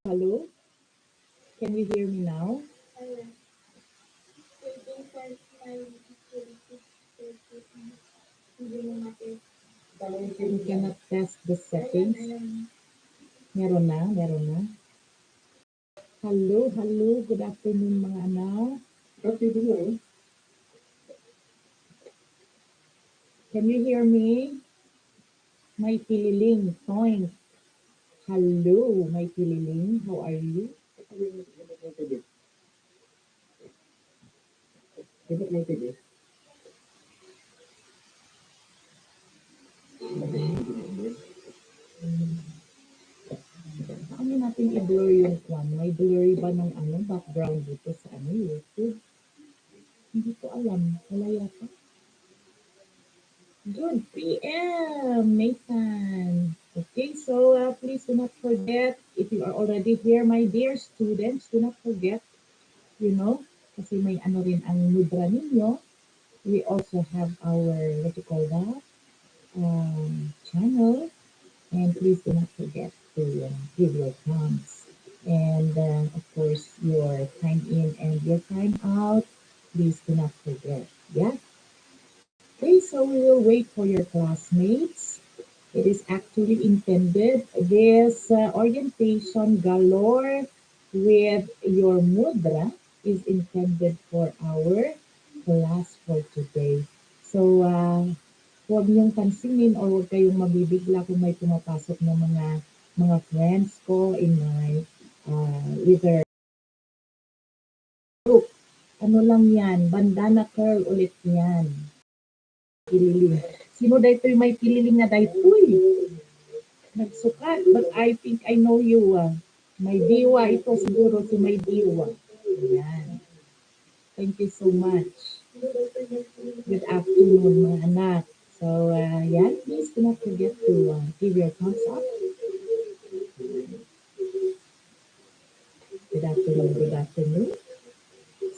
Hello? Can you hear me now? You cannot test the settings. Meron na, meron na. Hello, hello. Good afternoon mga anak. Can you hear me? My pililing, toink. Hello, my pililing. How are you? Paano natin i-blur yung kwan? May blurry ba ng background dito sa YouTube? Hindi ko alam. Wala yata. Good PM, Nathan. Okay, so please do not forget, if you are already here, my dear students, do not forget, kasi may ano rin ang Mudra ninyo. We also have our, what you call that, channel. And please do not forget to give your thumbs. And of course, your time in and your time out. Please do not forget. Yeah? Okay, so we will wait for your classmates. It is actually intended, this orientation galore with your mudra is intended for our class for today. So, huwag niyong pansinin or huwag kayong mabibigla kung may pumapasok ng mga friends ko in my either group. Ano lang yan, bandana curl ulit yan. Pililing. Sino dahito yung may pililing na dahito? Uy, nagsukat. But I think I know you. May diwa ito siguro si may diwa. Ayan. Thank you so much. Good afternoon mga anak. So, yan, please do not forget to give your thumbs up. Good afternoon, good afternoon.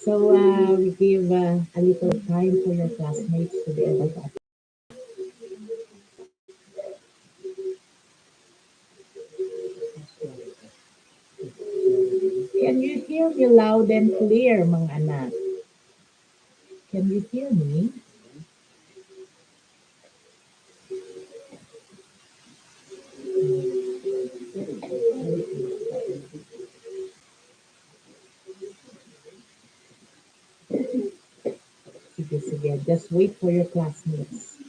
So, we give a little time for your classmates to be able to. Can you hear me loud and clear, mga anak? Can you hear me? Sige, sige. Just wait for your classmates.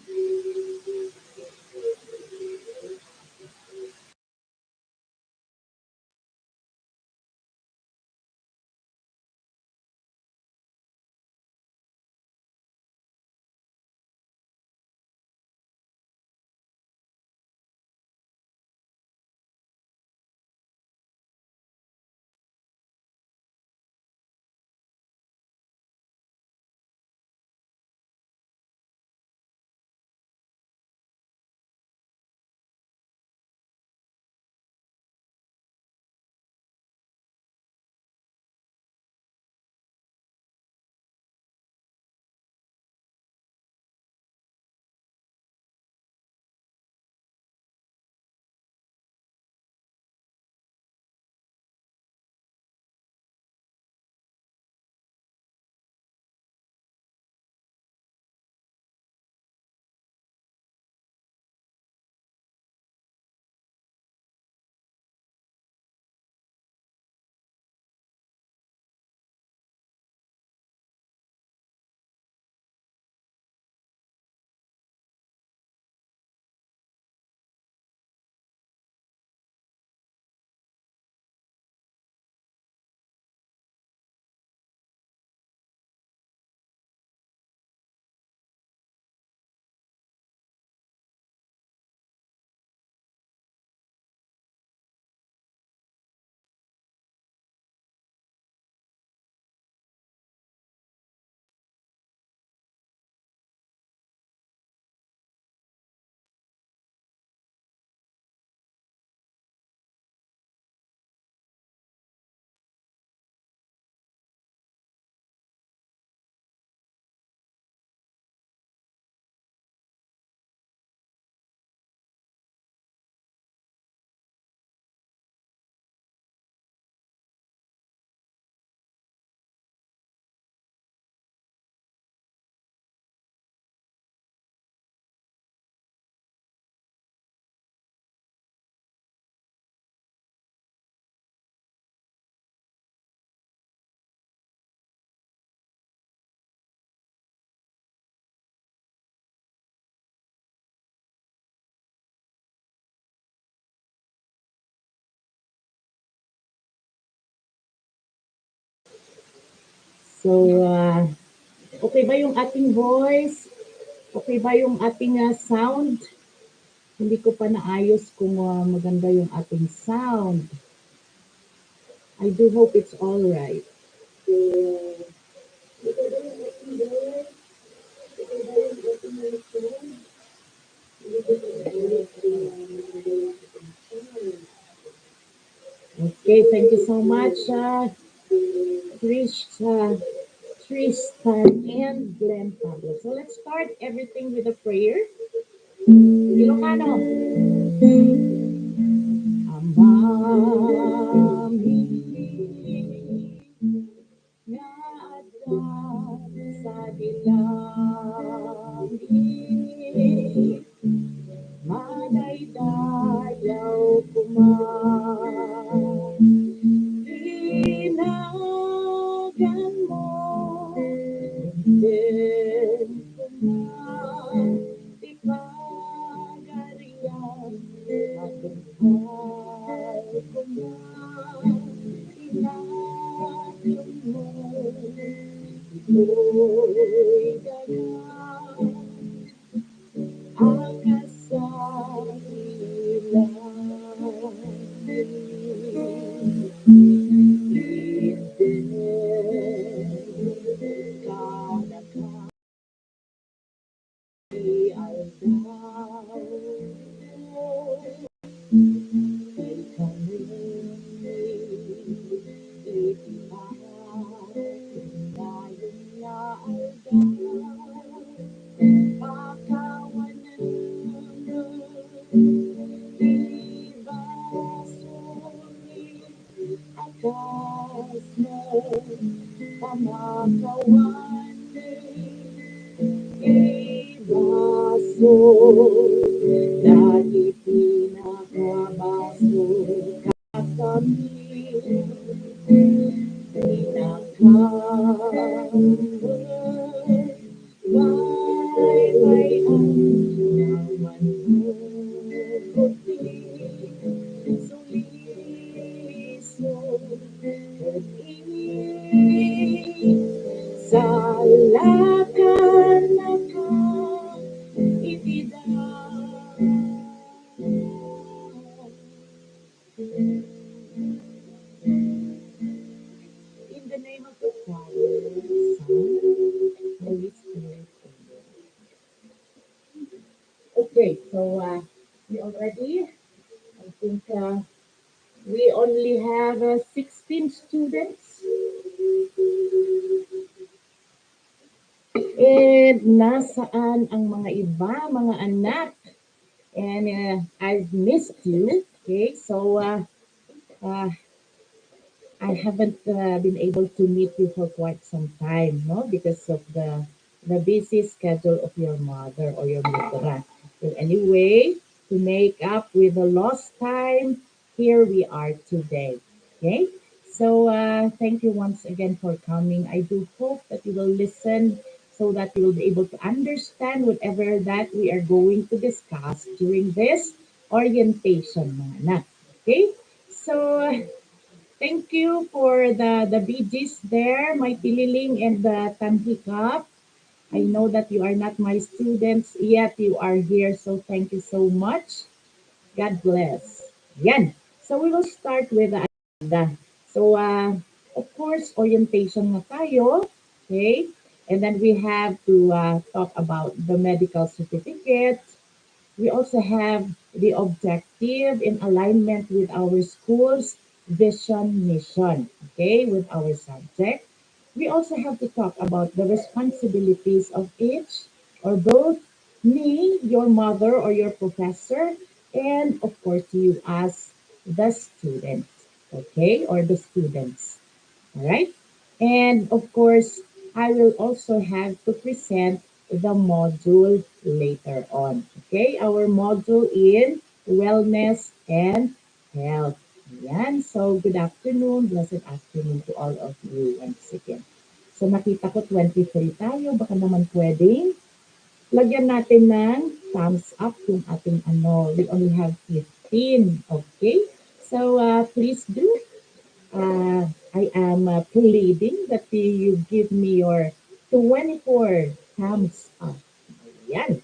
So, okay ba yung ating voice? Okay ba yung ating sound? Hindi ko pa naayos kung maganda yung ating sound. I do hope it's all right. Okay, thank you so much, Trish, Tristan, and Glenn Pablo. So let's start everything with a prayer. Ilocano. Amami nga addan sa dilangit, madaydayaw kuman. Tinagan mo, din kuman, di pagarian, matungkal kuman, tinagan mo, ito'y dagan, ang pamakawan ibaso dahil pinakabaso kami may ang naman mo puti suliso sa lakan naka itidang in the name of the Father, Son, Holy Spirit. Okay, so we already, I think we only have 16 students and nasaan ang mga iba, mga anak? And I've missed you. Okay, so uh, I haven't been able to meet you for quite some time, no, because of the busy schedule of your mother or your mudra. But anyway, to make up with the lost time, here we are today. Okay, so thank you once again for coming. I do hope that you will listen so that you will be able to understand whatever that we are going to discuss during this orientation, mga anak. Okay, so thank you for the BGs there, my Tililing and the Tanhikap. I know that you are not my students, yet you are here, so thank you so much. God bless. Yan. So we will start with the agenda. So, of course, orientation na tayo. Okay? And then we have to talk about the medical certificate. We also have the objective in alignment with our school's vision mission, okay, with our subject. We also have to talk about the responsibilities of each or both me, your mother, or your professor, and of course you as the student, okay, or the students. All right. And of course, I will also have to present the module later on. Okay, our module in wellness and health. Yan. So, good afternoon, blessed afternoon to all of you once again. So, nakita ko 23 tayo. Baka naman pwedeng lagyan natin ng thumbs up yung ating ano. We only have 15. Okay? So, please do I am pleading that you give me your 24 thumbs up. Yan.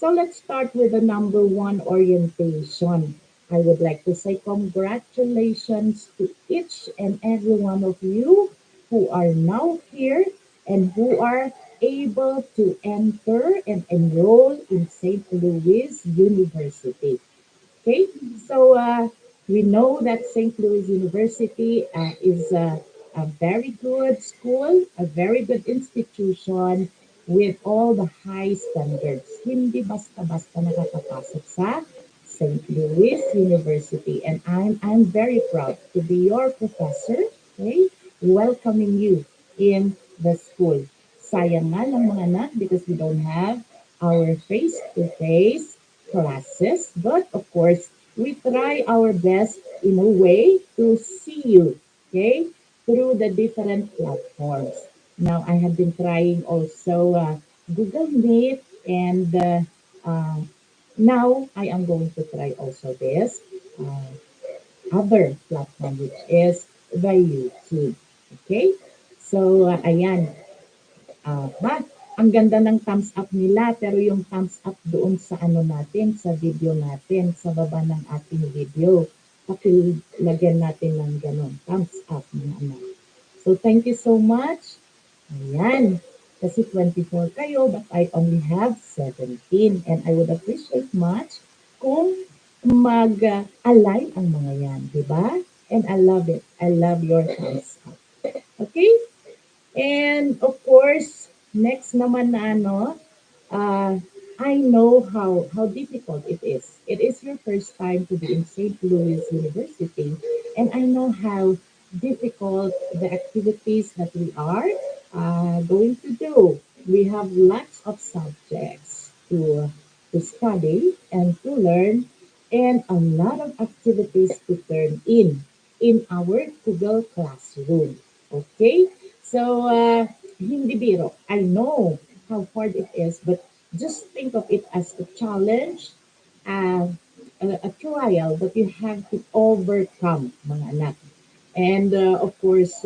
So let's start with the number one orientation. I would like to say congratulations to each and every one of you who are now here and who are able to enter and enroll in St. Louis University. Okay, so we know that St. Louis University is a very good school, a very good institution with all the high standards. Hindi basta-basta nakakapasok sa St. Louis University. And I'm very proud to be your professor, okay, welcoming you in the school. Sayang nga lang mga anak because we don't have our face-to-face classes. But of course, we try our best in a way to see you, okay, through the different platforms. Now, I have been trying also Google Meet, and uh, now I am going to try also this other platform, which is the YouTube. Okay? So, ayan, but ang ganda ng thumbs up nila, pero yung thumbs up doon sa ano natin, sa video natin, sa baba ng ating video, pakilagyan natin ng ganun, thumbs up mga anak. So thank you so much. Ayan. Kasi 24 kayo, but I only have 17. And I would appreciate much kung mag-align ang mga yan, di ba? And I love it. I love your thumbs up. Okay? And of course, next naman na ano, uh, I know how difficult it is. It is your first time to be in St. Louis University, and I know how difficult the activities that we are going to do. We have lots of subjects to study and to learn, and a lot of activities to turn in our Google Classroom. Okay? So, hindi biro. I know how hard it is, but just think of it as a challenge, uh, a trial that you have to overcome, mga anak. And of course,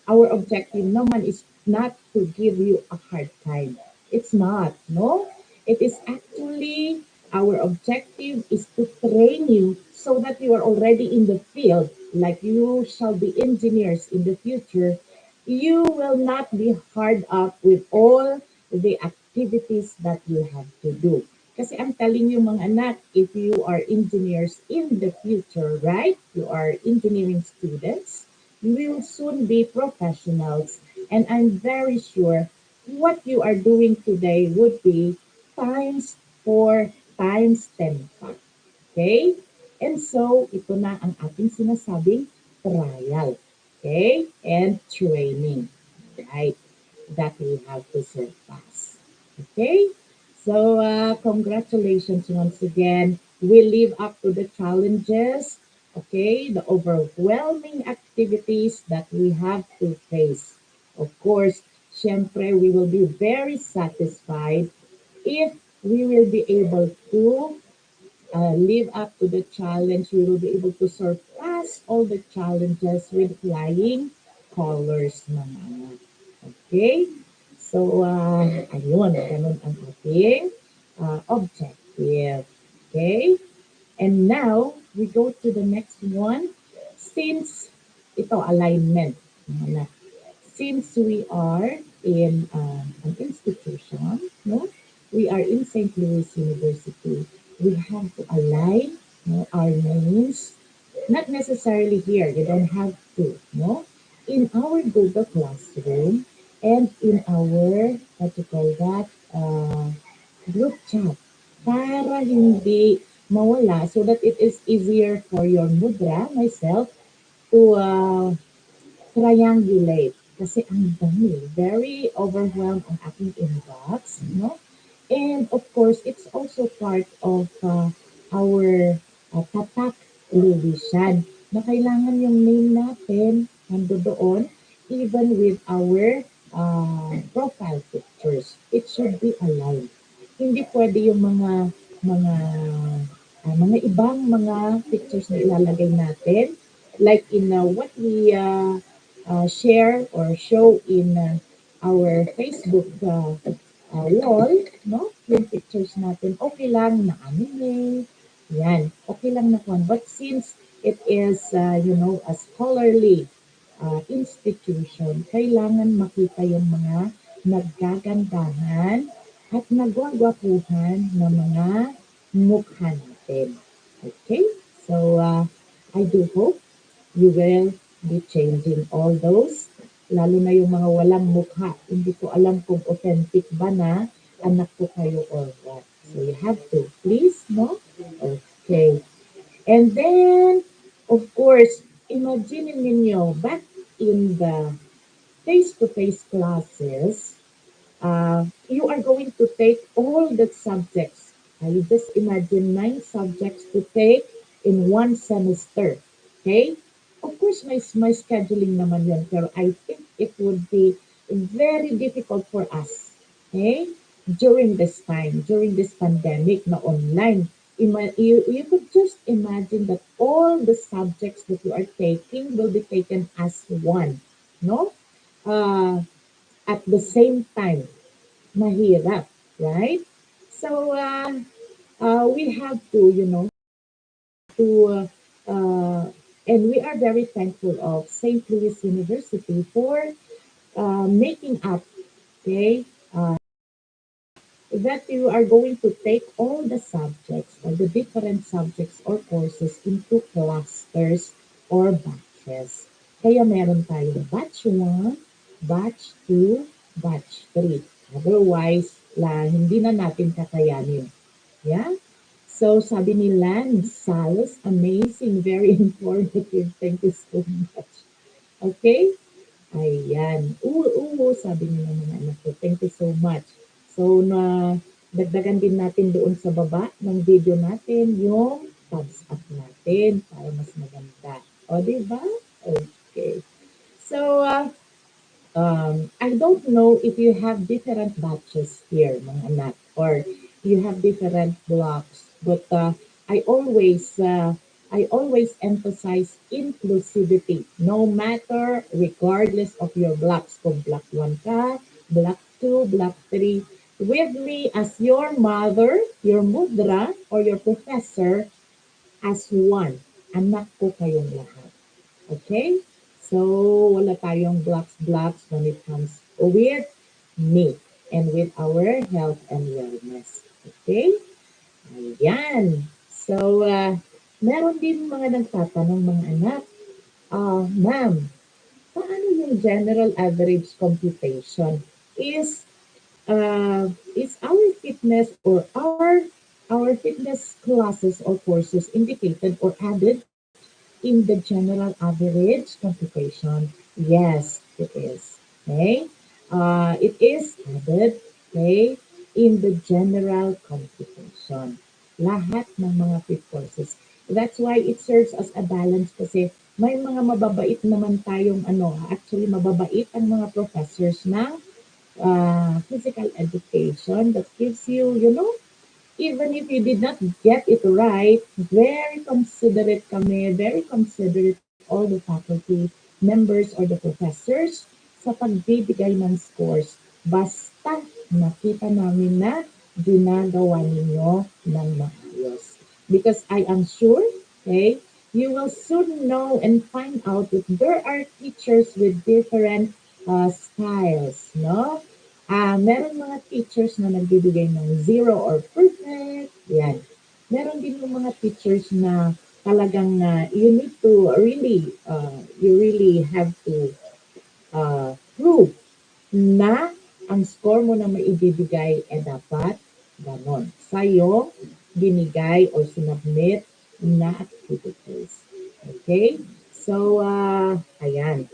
our objective naman is not to give you a hard time. It's not, no? It is actually our objective is to train you so that you are already in the field, like you shall be engineers in the future. You will not be hard up with all the activities that you have to do. Kasi I'm telling you mga anak, if you are engineers in the future, right? You are engineering students, you will soon be professionals. And I'm very sure what you are doing today would be times 4 times 10 pa. Okay? And so, ito na ang ating sinasabing trial. Okay? And training. Right? That we have to surpass. Okay? So, congratulations once again. We live up to the challenges, okay, the overwhelming activities that we have to face. Of course, syempre, we will be very satisfied if we will be able to live up to the challenge. We will be able to surpass all the challenges with flying colors, mga anak. Okay? So, ayun, ganun ang ating objective. Okay? And now, we go to the next one. Since ito, alignment. Mga anak. Since we are in an institution, no? We are in St. Louis University. We have to align, no, our names. Not necessarily here. You don't have to, no? In our Google Classroom and in our, what you call that, group chat. Para hindi mawala so that it is easier for your Mudra, myself, to triangulate kasi ang dami. Very overwhelmed ang aking inbox, no? And of course, it's also part of our tatak revision na kailangan yung name natin nandoon even with our profile pictures. It should be aligned. Hindi pwede yung mga ibang mga pictures na ilalagay natin like in what we share or show in our Facebook wall, no? Yung pictures natin, okay lang na anime, yan, okay lang na kwan. But since it is, a scholarly institution, kailangan makita yung mga naggagandahan at nagwagwapuhan na mga mukha natin. Okay? So, I do hope you will be changing all those, lalo na yung mga walang mukha. Hindi ko alam kung authentic ba na anak ko kayo or what. So you have to, please, no? Okay. And then, of course, imagine ninyo, back in the face-to-face classes, you are going to take all the subjects. You just imagine 9 subjects to take in one semester. Okay? Of course, my scheduling naman yan, pero I think it would be very difficult for us. Okay? During this time, during this pandemic na online, you could just imagine that all the subjects that you are taking will be taken as one. No? Uh, at the same time, mahirap, right? So, we have to, to, and we are very thankful of St. Louis University for making up, okay, that you are going to take all the subjects or the different subjects or courses into clusters or batches. Kaya meron tayong batch 1, batch 2, batch 3. Otherwise, hindi na natin kakayanin. Yeah? So, sabi ni Lan, Salos, amazing, very informative. Thank you so much. Okay? Ayan. Oo, sabi niyo ng mga anak ko. Thank you so much. So, dagdagan din natin doon sa baba ng video natin yung thumbs up natin para mas maganda. O, di ba? Okay. So, I don't know if you have different batches here, mga anak, or you have different blocks, but I always emphasize inclusivity, no matter, regardless of your blocks, kung block 1 ka, block 2, block 3, with me as your mother, your mudra, or your professor as one. Anak ko kayong lahat. Okay? So, wala tayong blocks when it comes with me and with our health and wellness. Okay? Ayan. So, meron din mga nagtatanong mga anak, ma'am, paano yung general average computation? Is our fitness or our fitness classes or courses indicated or added in the general average computation? Yes, it is. Okay? It is added, okay, in the general computation. Lahat ng mga fit courses. That's why it serves as a balance kasi may mga mababait naman tayong actually mababait ang mga professors ng physical education that gives you, even if you did not get it right, very considerate kami, very considerate all the faculty members or the professors sa pagbibigay ng scores. Basta nakita namin na ginagawa ninyo ng maayos. Because I am sure, okay, you will soon know and find out that there are teachers with different styles, no? Meron mga teachers na nagbibigay ng zero or perfect. Yan. Meron din yung mga teachers na talagang you need to really, you really have to prove na ang score mo na maibibigay ay dapat ganon. Sa'yo, binigay or sinubmit na activities. Okay? So, ayan.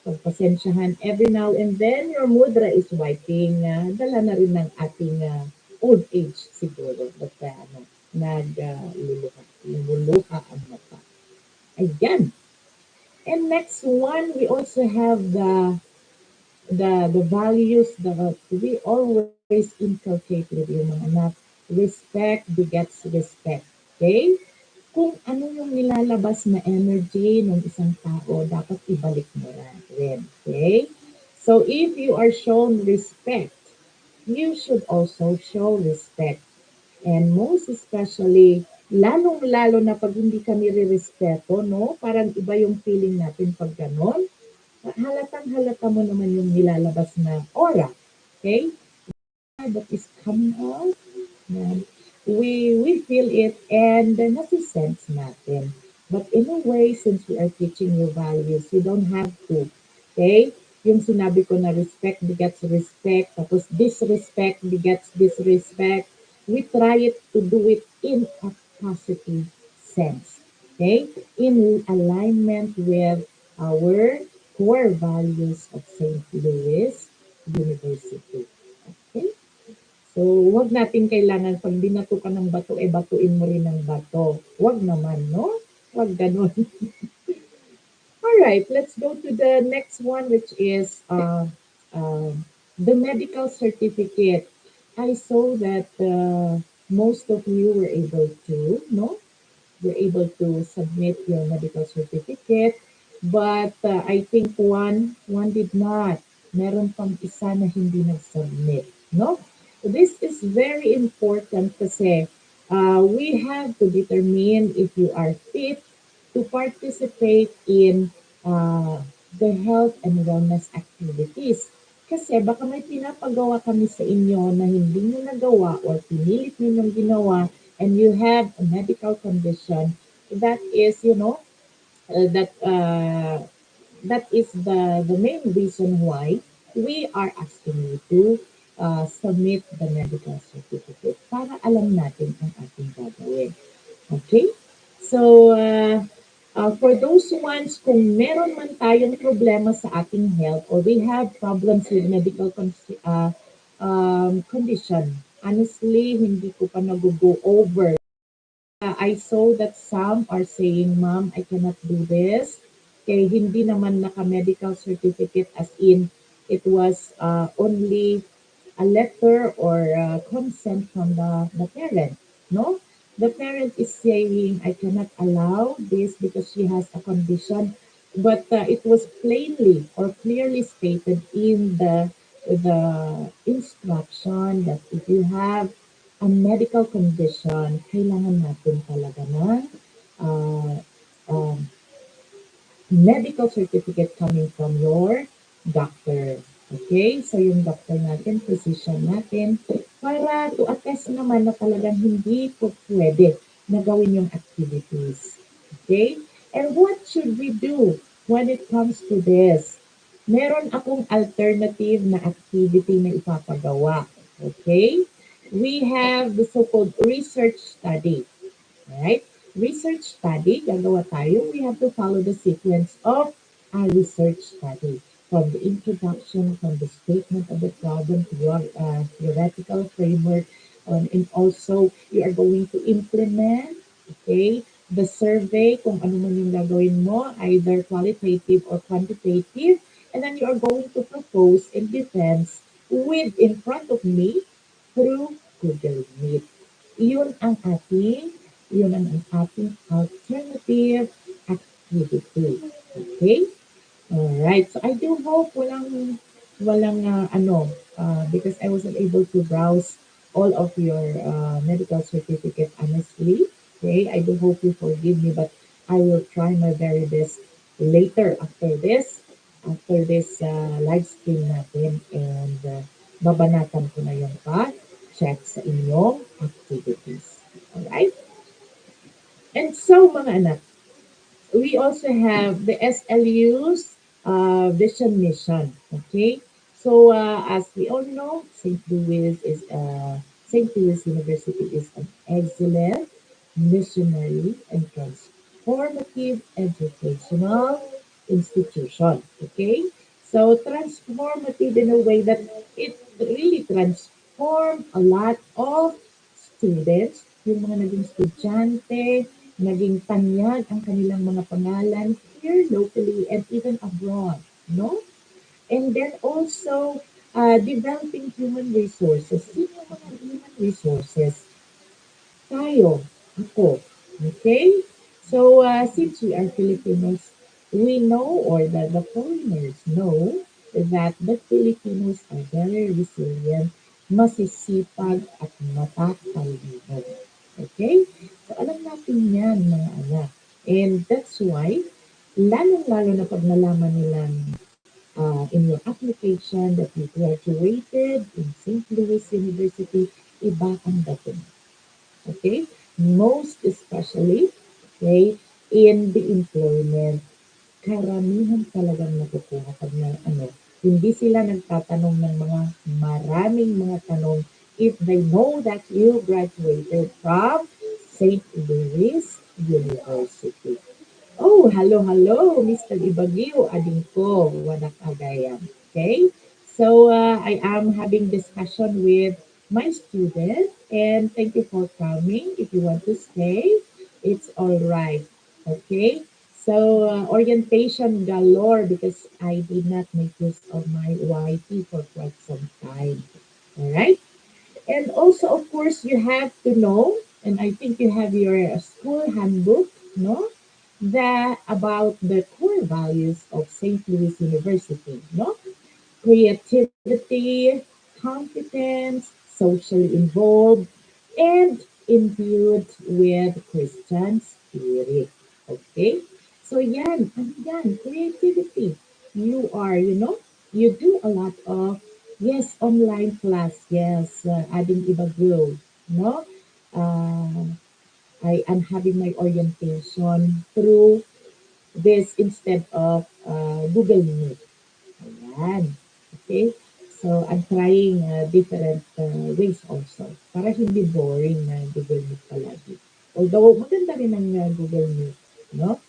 Pagpasensyahan every now and then, your mudra is wiping. Dala na rin ng ating old age siguro. But lumuluha ang mata. Ayan. And next one, we also have the values that we always inculcate with you mga anak. Respect begets respect. Okay? kung ano yung nilalabas na energy ng isang tao, dapat ibalik mo rin. Okay? So, if you are shown respect, you should also show respect. And most especially, lalong-lalo na pag hindi kami re-respeto, no? Parang iba yung feeling natin pag ganon. Halatang halata mo naman yung nilalabas na aura. Okay? That is coming out. Yan. We feel it and nasi-sense natin. But in a way, since we are teaching you values, you don't have to. Okay? Yung sinabi ko na respect begets respect, tapos disrespect begets disrespect. We try it to do it in a positive sense. Okay? In alignment with our core values of St. Louis University. Okay? So, wag natin kailangan pag binato ka ng bato, eh batuin mo rin ng bato. Wag naman, no? Wag ganun. All right, let's go to the next one, which is uh, the medical certificate. I saw that most of you were able to, no? You're able to submit your medical certificate. But I think one did not. Meron pang isa na hindi nag-submit. No? This is very important kasi we have to determine if you are fit to participate in uh, the health and wellness activities. Kasi baka may pinapagawa kami sa inyo na hindi nyo nagawa or pinilit nyo nang ginawa and you have a medical condition that is, that is the main reason why we are asking you to submit the medical certificate para alam natin ang ating gagawin. Okay? So, for those ones, kung meron man tayong problema sa ating health or we have problems with medical condition, honestly, hindi ko pa nag-go over. I saw that some are saying, Ma'am, I cannot do this. Kaya hindi naman naka-medical certificate as in it was only a letter or consent from the parent. No? The parent is saying, I cannot allow this because she has a condition. But it was plainly or clearly stated in the instruction that if you have a medical condition, kailangan natin talaga ng uh, um, medical certificate coming from your doctor. Okay? So, yung doctor natin, physician natin, para to attest naman na talagang hindi po pwede na gawin yung activities. Okay? And what should we do when it comes to this? Meron akong alternative na activity na ipapagawa. Okay? We have the so-called research study. Right? Research study, gagawa tayo, we have to follow the sequence of a research study. From the introduction, from the statement of the problem to your theoretical framework, and also you are going to implement, okay, the survey, kung ano man yung gagawin mo, either qualitative or quantitative, and then you are going to propose and defense with in front of me through Google Meet. Yun ang ating yun ang ating alternative activity. Okay? Alright. So I do hope walang because I wasn't able to browse all of your medical certificate honestly. Okay? I do hope you forgive me, but I will try my very best later after this live stream natin and babanatan ko na yung pa-check sa inyong activities. Alright? And so, mga anak, we also have the SLU's vision mission. Okay, so as we all know, St. Louis University is an excellent missionary and transformative educational institution. Okay, so transformative in a way that it really transformed a lot of students, yung mga naging estudyante, naging tanyag ang kanilang mga pangalan here locally and even abroad, no? And then also, developing human resources. Sino yung mga human resources? Tayo, ako. Okay? So, since we are Filipinos, we know, or the foreigners know, that the Filipinos are very resilient, masisipag at matatalino. Okay? So, alam natin yan, mga anak. And that's why, lalong-lalo na pag nalaman nilang in your application that you graduated in St. Louis University, iba ang dating. Okay? Most especially, okay, in the employment, karamihan talagang nakukuha pag na, hindi sila nagtatanong ng mga maraming mga tanong if they know that you graduated from St. Louis University. Oh, hello, hello, Mr. Ibagio, ading ko, wadak agayam. Okay, so I am having discussion with my student, and thank you for coming. If you want to stay, it's all right. Okay, so orientation galore because I did not make use of my YT for quite some time. All right. And also, of course, you have to know, and I think you have your school handbook, no? That about the core values of St. Louis University, no? Creativity, competence, socially involved, and imbued with Christian spirit. Okay? So yan, creativity. You are, you do a lot of, yes, online class, yes, adding iba grow, no? Uh, I am having my orientation through this instead of Google Meet. Ayan. Okay? So, I'm trying different ways also para hindi boring na Google Meet palagi. Although, maganda rin ang Google Meet. No?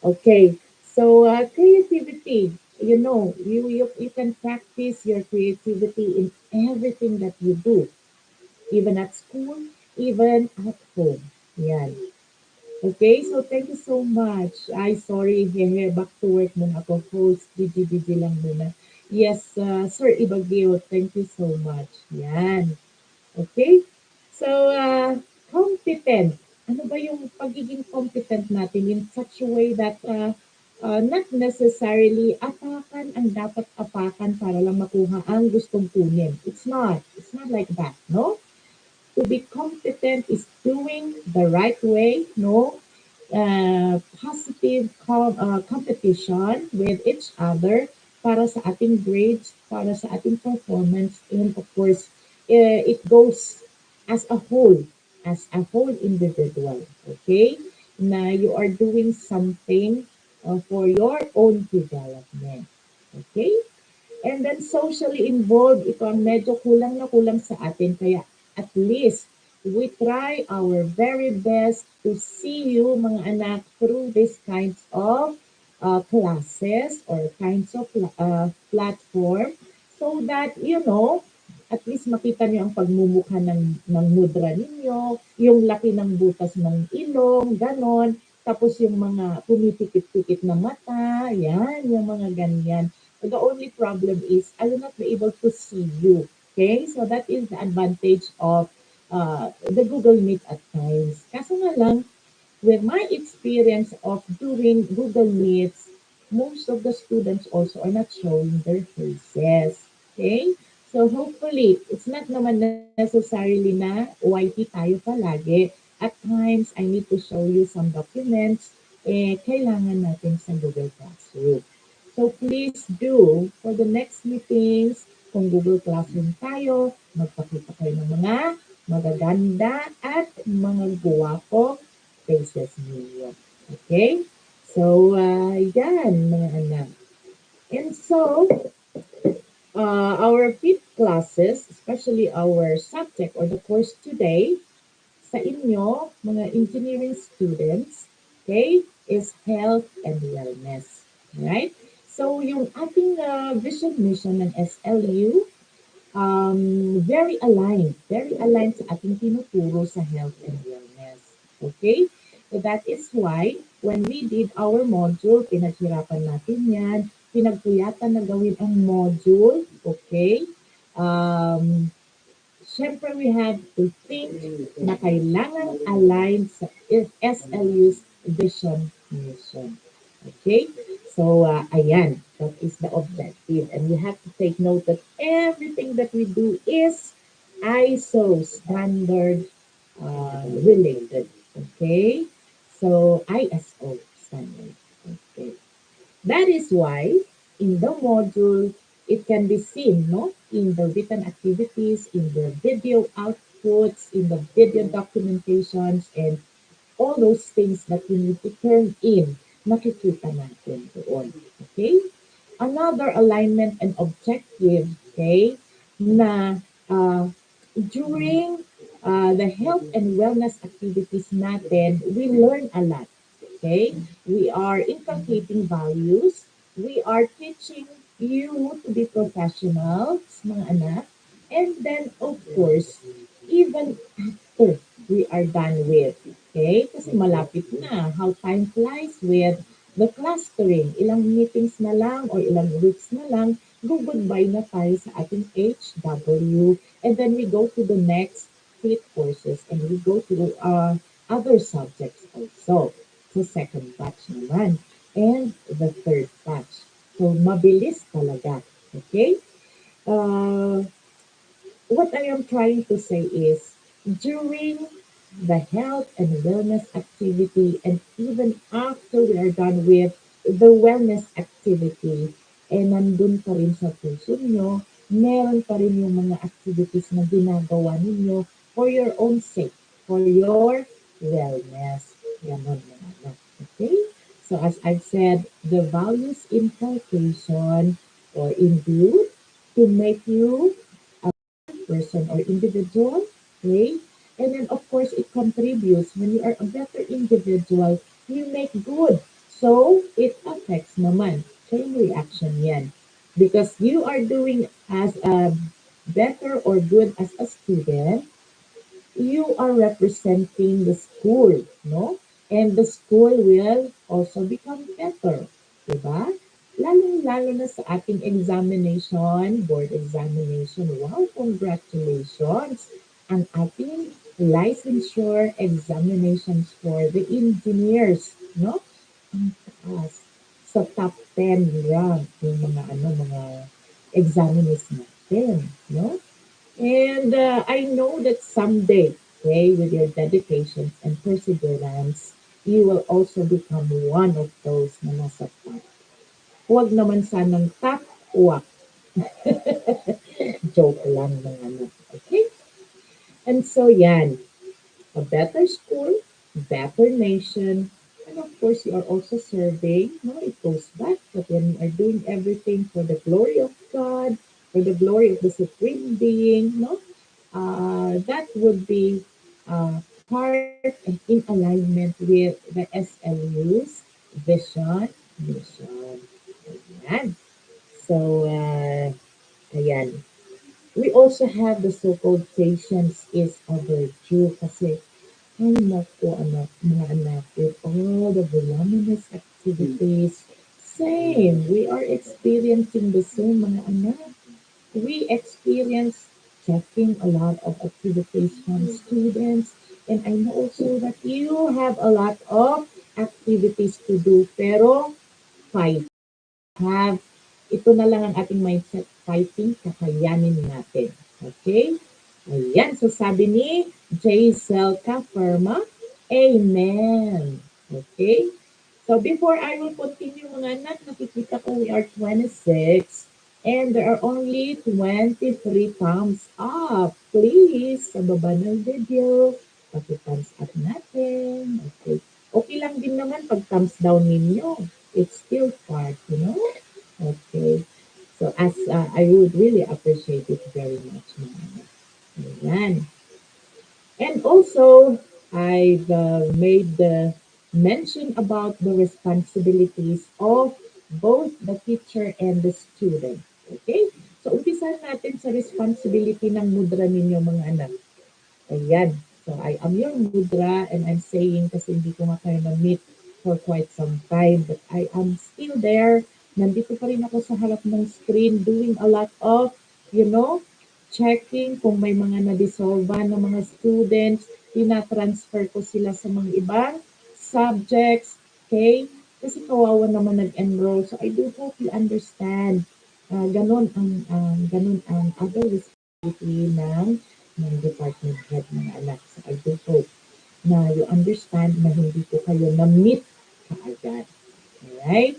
Okay. So, creativity. You can practice your creativity in everything that you do. Even at school, even at home. Yan. Okay, so thank you so much. Ay, sorry, hehe, back to work muna ako. Host, busy lang muna. Yes, Sir Ibagio, thank you so much. Yan. Okay? So, competent. Ano ba yung pagiging competent natin in such a way that not necessarily apakan ang dapat apakan para lang makuha ang gustong kunin. It's not. It's not like that, no? To be competent is doing the right way, no? Positive competition with each other para sa ating grades, para sa ating performance, and of course, it goes as a whole, as a whole individual, okay? Na you are doing something for your own development, okay? And then socially involved, ito ang medyo kulang na kulang sa atin. Kaya at least we try our very best to see you mga anak through these kinds of classes or kinds of platform so that, at least makita niyo ang pagmumukha ng mudra ninyo, yung laki ng butas ng ilong, ganon. Tapos yung mga pumipikit-pikit na mata, yan, yung mga ganyan. The only problem is I will not be able to see you. Okay? So that is the advantage of the Google Meet at times. Kaso nga lang, with my experience of doing Google Meets, most of the students also are not showing their faces. Okay? So hopefully, it's not naman necessarily na YT tayo palagi. At times, I need to show you some documents, kailangan natin sa Google Classroom. So please do, for the next meetings, kung Google Classroom tayo, magpakita kayo ng mga magaganda at mga guwapo faces ninyo. Okay? So, yan, mga anak. And so, our fifth classes, especially our subject or the course today, sa inyo, mga engineering students, okay, is health and wellness. Right? So, yung ating vision mission ng SLU, very aligned sa ating tinuturo sa health and wellness. Okay? So that is why when we did our module, pinaghirapan natin yan, pinagpuyatan na gawin ang module, okay? Um, syempre we have to think na kailangan align sa SLU's vision mission. Okay? So, ayan, that is the objective. And you have to take note that everything that we do is ISO standard related. Okay? So, ISO standard. Okay. That is why in the module, it can be seen no, in the written activities, in the video outputs, in the video documentations, and all those things that we need to turn in, makikita natin doon. Okay? Another alignment and objective, okay, na during the health and wellness activities natin, we learn a lot. Okay? We are inculcating values. We are teaching you to be professionals, mga anak. And then, of course, even after we are done with, okay? Kasi malapit na. How time flies with the clustering. Ilang meetings na lang or ilang weeks na lang, go goodbye na tayo sa ating HW. And then we go to the next split courses and we go to other subjects also. So second batch naman. And the third batch. So mabilis talaga. Okay? Uh, what I am trying to say is during the health and wellness activity and even after we are done with the wellness activity, nandun pa rin sa puso nyo, meron pa rin yung mga activities na ginagawa ninyo for your own sake, for your wellness. Ganon mga anak. Okay? So as I've said, the values inculcation or imbued to make you person or individual, right? And then of course it contributes when you are a better individual, you make good. So it affects naman. Chain reaction yan. Because you are doing as a better or good as a student, you are representing the school, no? And the school will also become better, di ba? Lalo-lalo na sa ating examination, board examination. Wow, congratulations! Ang ating licensure examinations for the engineers, no? Ang taas. Sa top 10 rank yung mga examinees natin, no? And I know that someday, okay, with your dedication and perseverance, you will also become one of those na nasa top. Huwag naman sanang top, wak. Joke lang ng ano. Okay? And so yan, a better school, better nation, and of course you are also serving. No, it goes back that when you are doing everything for the glory of God, for the glory of the Supreme Being, no, that would be part and in alignment with the SLU's vision, mission. Ayan. So, ayan. We also have the so-called patience is a virtue kasi ay naku anak, mga anak, with all the voluminous activities, same, we are experiencing the same mga anak. We experience checking a lot of activities from students and I know also that you have a lot of activities to do pero fight have, ito na lang ang ating mindset, fighting, kakayanin natin. Okay? Ayan, so sabi ni Jaisel Kaferma, Amen. Okay? So before I will continue mga anak, nakikita ko we are 26 and there are only 23 thumbs up. Please, sa baba ng video, paki-thumbs up natin. Okay. Okay lang din naman pag thumbs down ninyo. It's still part, you know? Okay. So as I would really appreciate it very much. Mga anak. Ayan. And also, I've made the mention about the responsibilities of both the teacher and the student. Okay? So, umpisa natin sa responsibility ng mudra ninyo mga anak. Ayan. So, I am your mudra and I'm saying kasi hindi ko nga kayo na-meet for quite some time but I am still there. Nandito pa rin ako sa harap ng screen doing a lot of, you know, checking kung may mga na-dissolve ng mga students, tina-transfer ko sila sa mga ibang subjects, okay? Kasi kawawa naman nag-enroll. So I do hope you understand. Ganun ang other responsibility ng department head mga anak. So I do hope na you understand na hindi ko kayo na-meet kaagad. Alright?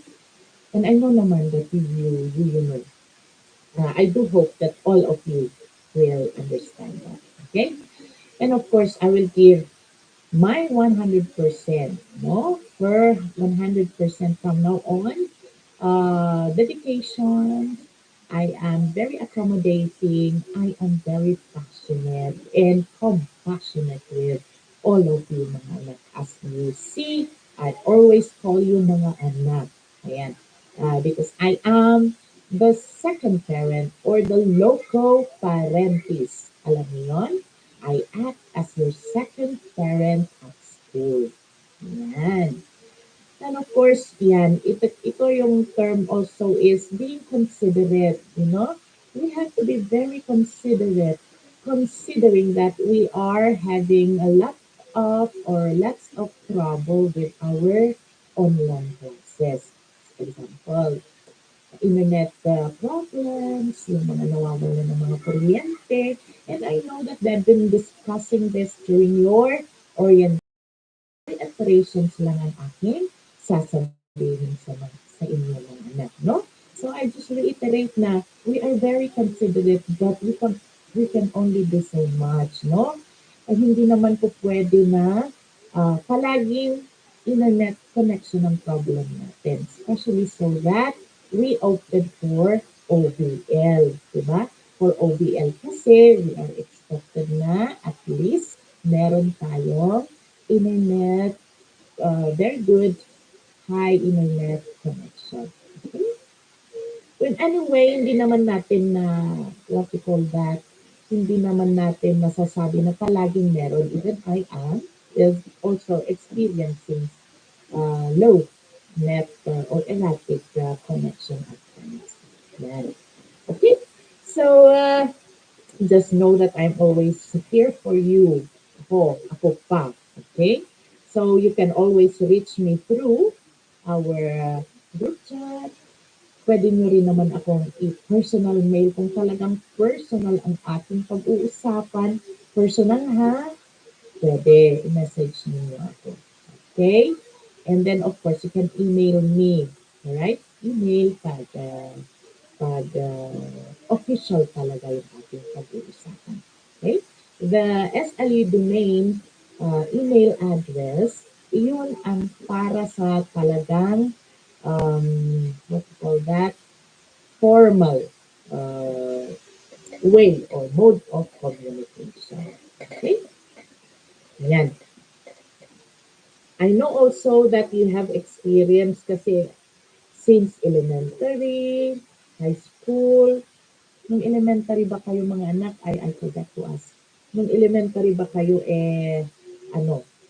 And I know naman that you know. I do hope that all of you will understand that. Okay? And of course, I will give my 100%, no? For 100% from now on. Dedication. I am very accommodating. I am very passionate and compassionate with all of you mga anak. As you see, I always call you mga anak. Ayan. Because I am the second parent or the loco parentis. Alam niyo yun? I act as your second parent at school. Yan. And of course, yan, ito yung term also is being considerate, you know? We have to be very considerate considering that we are having a lot of or lots of trouble with our online classes. For example, internet problems, yung mga nawawala ng mga kuryente. And I know that they've been discussing this during your orientation. Operations lang ang aking sasabihin sa inyo mga anak, no? So I just reiterate na we are very considerate but we can only do so much, no? At hindi naman po pwede na palaging internet connection ang problem natin. Especially so that we opted for OBL, diba? For OBL kasi we are expected na at least meron tayong internet, very good high internet connection. Okay? Well, anyway, hindi naman natin na, what you call that, hindi naman natin masasabi na palaging meron. Even I am is also experiencing low net or erratic connection at times. Yan. Okay? So, just know that I'm always here for you. Ako pa. Okay? So, you can always reach me through our group chat. Pwede nyo rin naman akong i-personal mail kung talagang personal ang ating pag-uusapan. Personal ha? Pwede, i-message niyo ako. Okay? And then, of course, you can email me. Alright? Email pag official talaga yung ating pag-uusapan. Okay? The SLE domain email address, iyon ang para sa talagang, what you call that, formal uh, way or mode of communication. Okay? Yan. I know also that you have experience kasi since elementary, high school, nung elementary ba kayo mga anak? I forgot to ask. Nung elementary ba kayo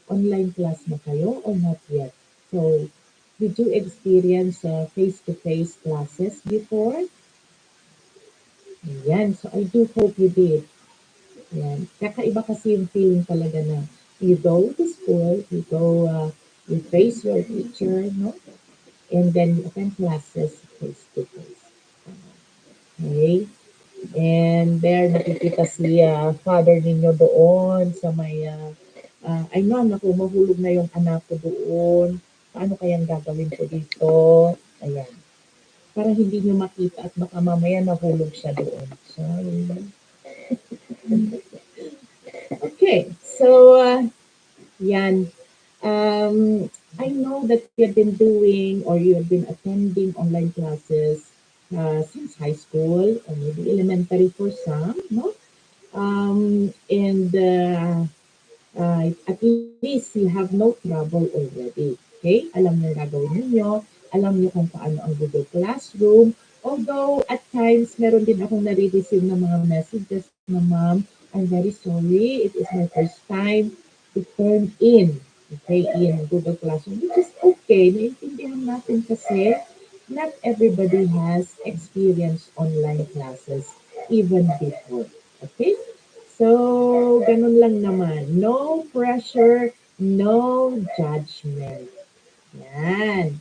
online class na kayo or not yet? So, did you experience face-to-face classes before? Yan. So, I do hope you did. Yan. Kakaiba kasi yung feeling talaga na you go to school, you face your teacher, no? And then you attend classes face-to-face. Okay? And there, nakikita si father ninyo doon sa may, ay ma'am, naku, mahulog na yung anak ko doon. Paano kayang gagawin ko dito? Ayan. Para hindi nyo makita at baka mamaya nahulog siya doon. So, okay. So, yan. I know that you have been doing or you have been attending online classes since high school or maybe elementary for some, no? And at least you have no trouble already. Okay? Alam niyo na gagawin ninyo. Alam niyo kung paano ang Google Classroom. Although at times, meron din akong nare-receive ng mga messages na ma'am, I'm very sorry. It is my first time to turn in. Okay, in Google Classroom. Which is okay. Naiintindihan natin kasi not everybody has experienced online classes even before. Okay? So, ganun lang naman. No pressure, no judgment. Yan.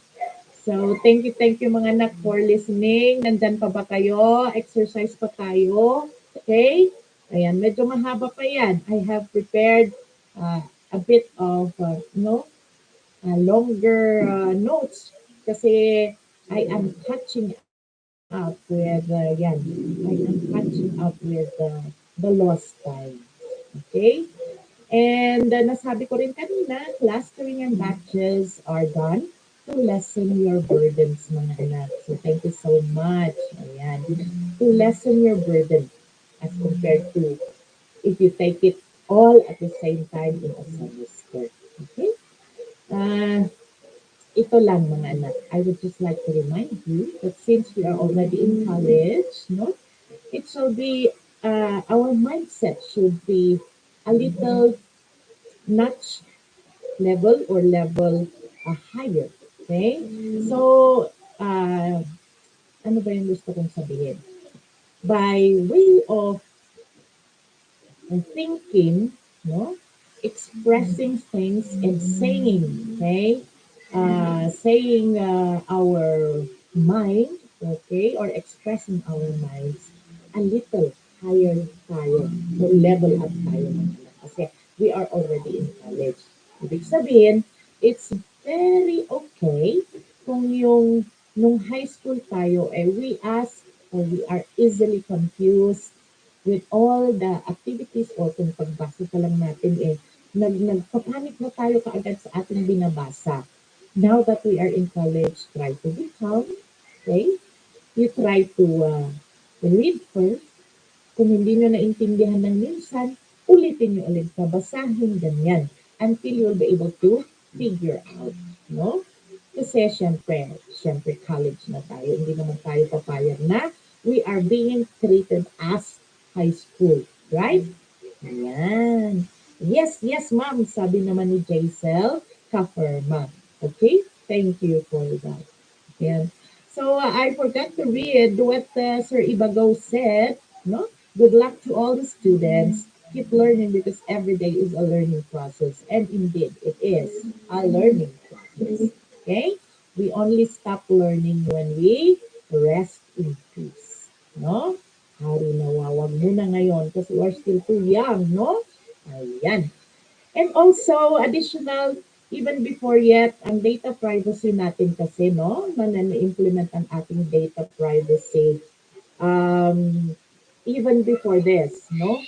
So, thank you mga anak for listening. Nandyan pa ba kayo? Exercise pa tayo. Okay? Ayan, medyo mahaba pa yan. I have prepared a bit of, longer notes kasi I am catching up with, I am catching up with the lost time. Okay? And nasabi ko rin kanina, clustering and batches are done to lessen your burdens, mga anak. So, thank you so much. Ayan. To lessen your burden as compared to if you take it all at the same time in a semester. Okay? Uh, ito lang mga anak. I would just like to remind you that since we are already in college, no, it shall be our mindset should be a little notch level or level higher. Okay? So, uh, ano ba yung gusto kong sabihin? By way of thinking, no? Expressing things and saying, okay? Saying our mind, okay? Or expressing our minds a little higher tayo, or level up tayo. Kasi we are already in college. Ibig sabihin, it's very okay kung yung nung high school tayo, we ask or we are easily confused with all the activities o kung pagbasa pa lang natin nagpapanik na tayo kaagad sa ating binabasa. Now that we are in college, try to be calm, okay? You try to read first. Kung hindi nyo naintindihan ng minsan, ulitin nyo ulit na basahin ganyan until you'll be able to figure out, no? Kasi syempre college na tayo. Hindi naman tayo papayag na we are being treated as high school, right? Ayan. Yes, yes, ma'am, sabi naman ni Jaisel, ka-firma. Okay? Thank you for that. Ayan. So, I forgot to read what Sir Ibagaw said. No? Good luck to all the students. Keep learning because every day is a learning process. And indeed, it is a learning process. Okay? We only stop learning when we rest in peace. No? Hari na wag muna ngayon because we are still too young, no? Ayan. And also, additional, even before yet, ang data privacy natin kasi, no? Na-implement ang ating data privacy. Um, even before this, no?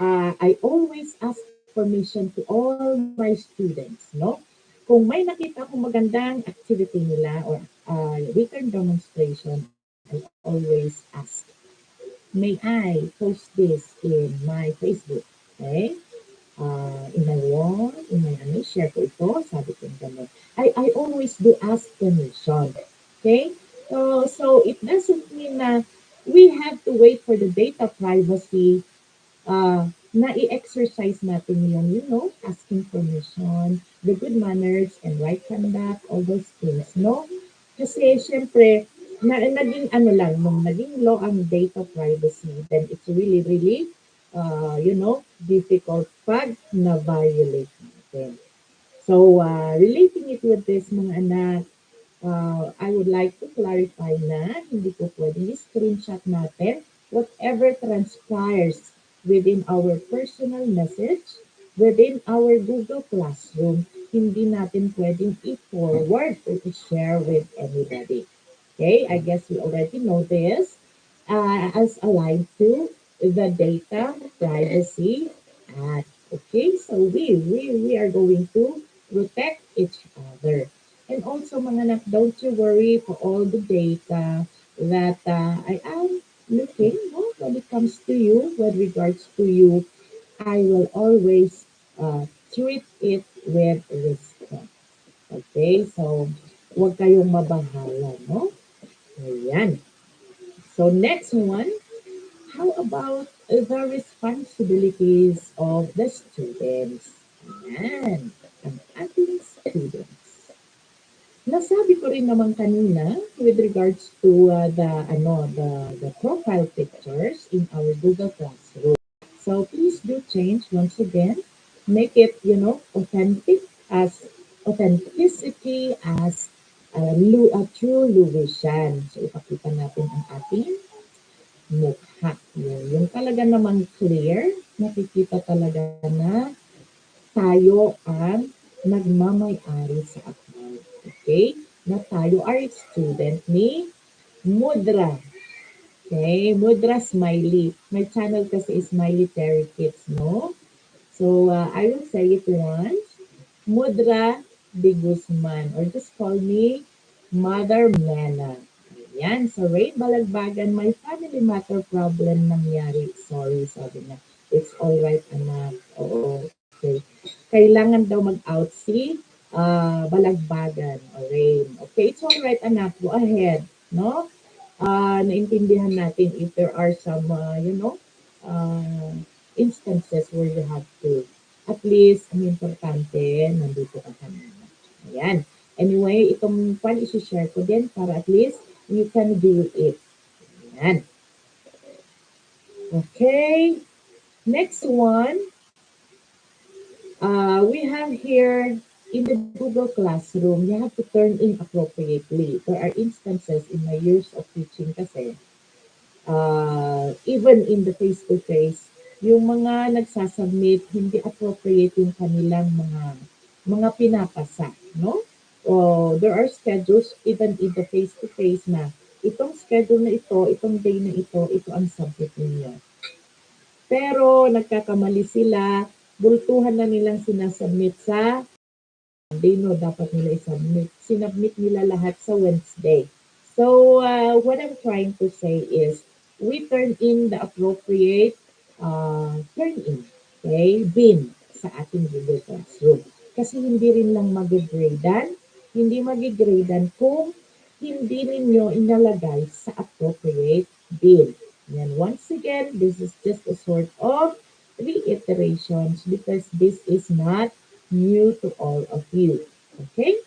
I always ask permission to all my students, no? Kung may nakita akong magandang activity nila or written demonstration, I always ask, may I post this in my Facebook? Okay? In my wall, in my share ko ito, sabi ko gano'n. I always do ask permission. Okay? So it doesn't mean na we have to wait for the data privacy na i-exercise natin yun, asking permission, the good manners and right conduct, all those things, no? Kasi syempre, naging ano lang, nung naging law ang data privacy, then it's really, really, difficult pag na-violate natin. So, relating it with this, mga anak, I would like to clarify na hindi po pwedeng screenshot natin whatever transpires within our personal message, within our Google Classroom. Hindi natin pwedeng i-forward or i-share with anybody. Okay, I guess we already know this as aligned to the Data Privacy Act. Okay, so we are going to protect each other. And also, mga anak, don't you worry for all the data that I am looking, no, when it comes to you, with regards to you, I will always treat it with respect. Okay, so huwag kayong mabahala, no? Ayan. So next one, how about the responsibilities of the students? Ayan, ang ating students. Nasabi ko rin naman kanina with regards to the profile pictures in our Google Classroom. So please do change once again. Make it, authentic as authenticity as a true Louisian. So ipakita natin ang ating mukha. Yung talaga namang clear, nakikita talaga na tayo ang nagmamay-ari sa account. Okay? Na tayo are student ni Mudra. Okay? Mudra Smiley. My channel kasi is Smiley Teri Kitz, no? So, I will say it once. Mudra de Guzman, or just call me Mother Mena. Ayan. So, Ray Balagbagan, my family matter problem nangyari. Sorry, sabi na. It's alright, anak. Oo, okay. Kailangan daw mag-out si Balagbagan or Rain. Okay, it's alright, anak. Go ahead. No? Naintindihan natin if there are some, uh, instances where you have to. At least, ang importante, nandito ka kanina. Ayan. Anyway, itong pan isi-share ko din para at least you can do it. Ayan. Okay. Next one, we have here in the Google Classroom, you have to turn in appropriately. There are instances in my years of teaching kasi even in the face-to-face, yung mga nagsasubmit, hindi appropriate yung kanilang mga pinapasa, no? O there are schedules even in the face-to-face na itong schedule na itong day na ito ang subject ninyo. Pero nagkakamali sila, bultuhan na nilang sinasubmit sa they know dapat nila i-submit. Sinubmit nila lahat sa Wednesday. So, what I'm trying to say is, we turn in the appropriate turn in, okay, bin sa ating Google Classroom. Kasi hindi rin lang mag-gradean, hindi mag-gradean kung hindi ninyo inalagay sa appropriate bin. And once again, this is just a sort of reiterations because this is not new to all of you. Okay?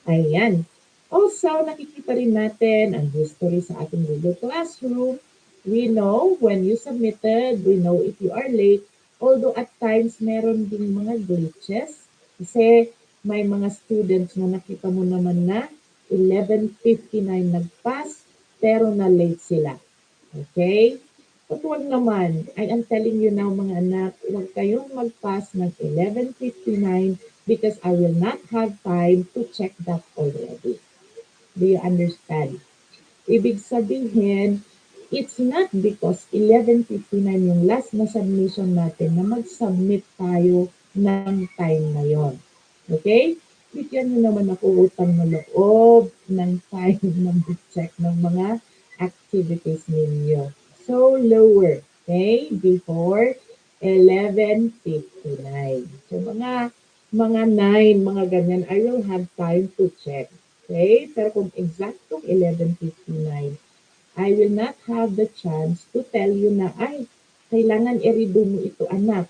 Ayan. Also, nakikita rin natin ang history sa ating Google Classroom. We know when you submitted, we know if you are late. Although at times, meron ding mga glitches. Kasi may mga students na nakita mo naman na 11:59 nag-pass, pero na-late sila. Okay? But wag naman. I am telling you now mga anak, huwag kayong mag-pass ng 11:59 because I will not have time to check that already. Do you understand? Ibig sabihin, it's not because 11:59 yung last na submission natin na mag-submit tayo ng time na yon. Okay? Bigyan nyo naman ako utang na loob ng time na mag-check ng mga activities ninyo. So, lower. Okay? Before 11:59. So, mga 9, mga ganyan, I will have time to check. Okay? Pero kung exactong 11:59, I will not have the chance to tell you na, ay, kailangan i-redo mo ito, anak.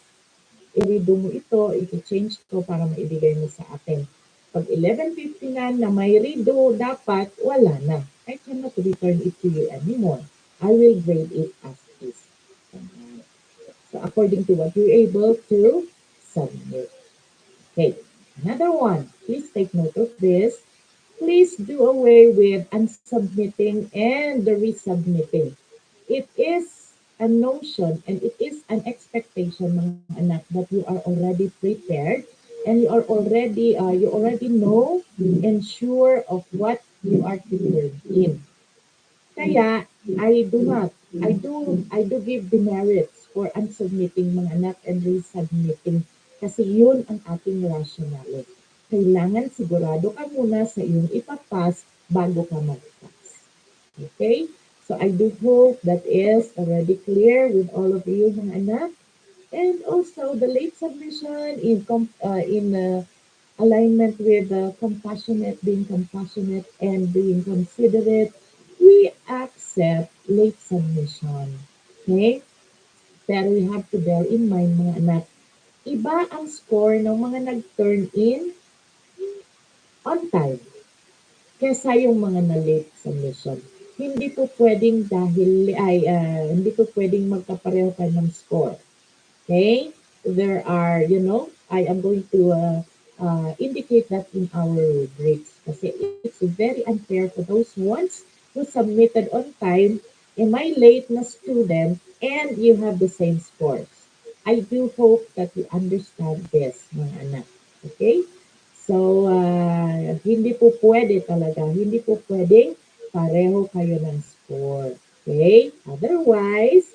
I-redo mo ito, i-change ko para maibigay mo sa akin. Pag 11:59 na may redo, dapat wala na. I cannot return it to you anymore. I will grade it as is. So according to what you're able to submit. Okay, another one. Please take note of this. Please do away with unsubmitting and the resubmitting. It is a notion and it is an expectation, mga anak, that you are already prepared and you already know and sure of what you are to turn in. Kaya, I do give demerits for unsubmitting mga anak and resubmitting kasi yun ang ating rationale. Kailangan sigurado ka muna sa iyong ipapas bago ka mag-pass. Okay? So I do hope that is already clear with all of you mga anak. And also the late submission in alignment with being compassionate and being considerate, we accept late submission. Okay? Pero we have to bear in mind mga anak, iba ang score ng mga nag-turn in on time kesa yung mga na-late submission. Hindi po pwedeng hindi po pwedeng magkapareho kayo ng score. Okay? There are, I am going to indicate that in our grades kasi it's very unfair for those ones who submitted on time. Am I late na student and you have the same scores? I do hope that you understand this, mga anak. Okay? So, hindi po pwede talaga, hindi po pwedeng pareho kayo ng score. Okay? Otherwise,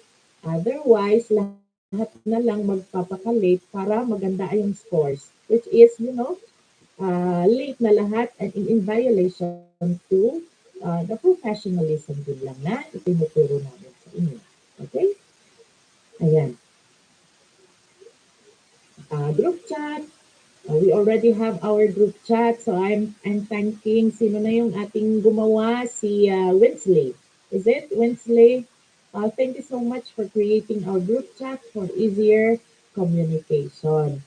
lahat na lang magpapakalate para maganda yung scores. Which is, late na lahat and in violation to the professionalism din lang na itinuturo namin sa inyo. Okay? Ayan. Group chat. We already have our group chat. So I'm thanking, sino na yung ating gumawa? Si Winsley. Is it Winsley? Thank you so much for creating our group chat for easier communication.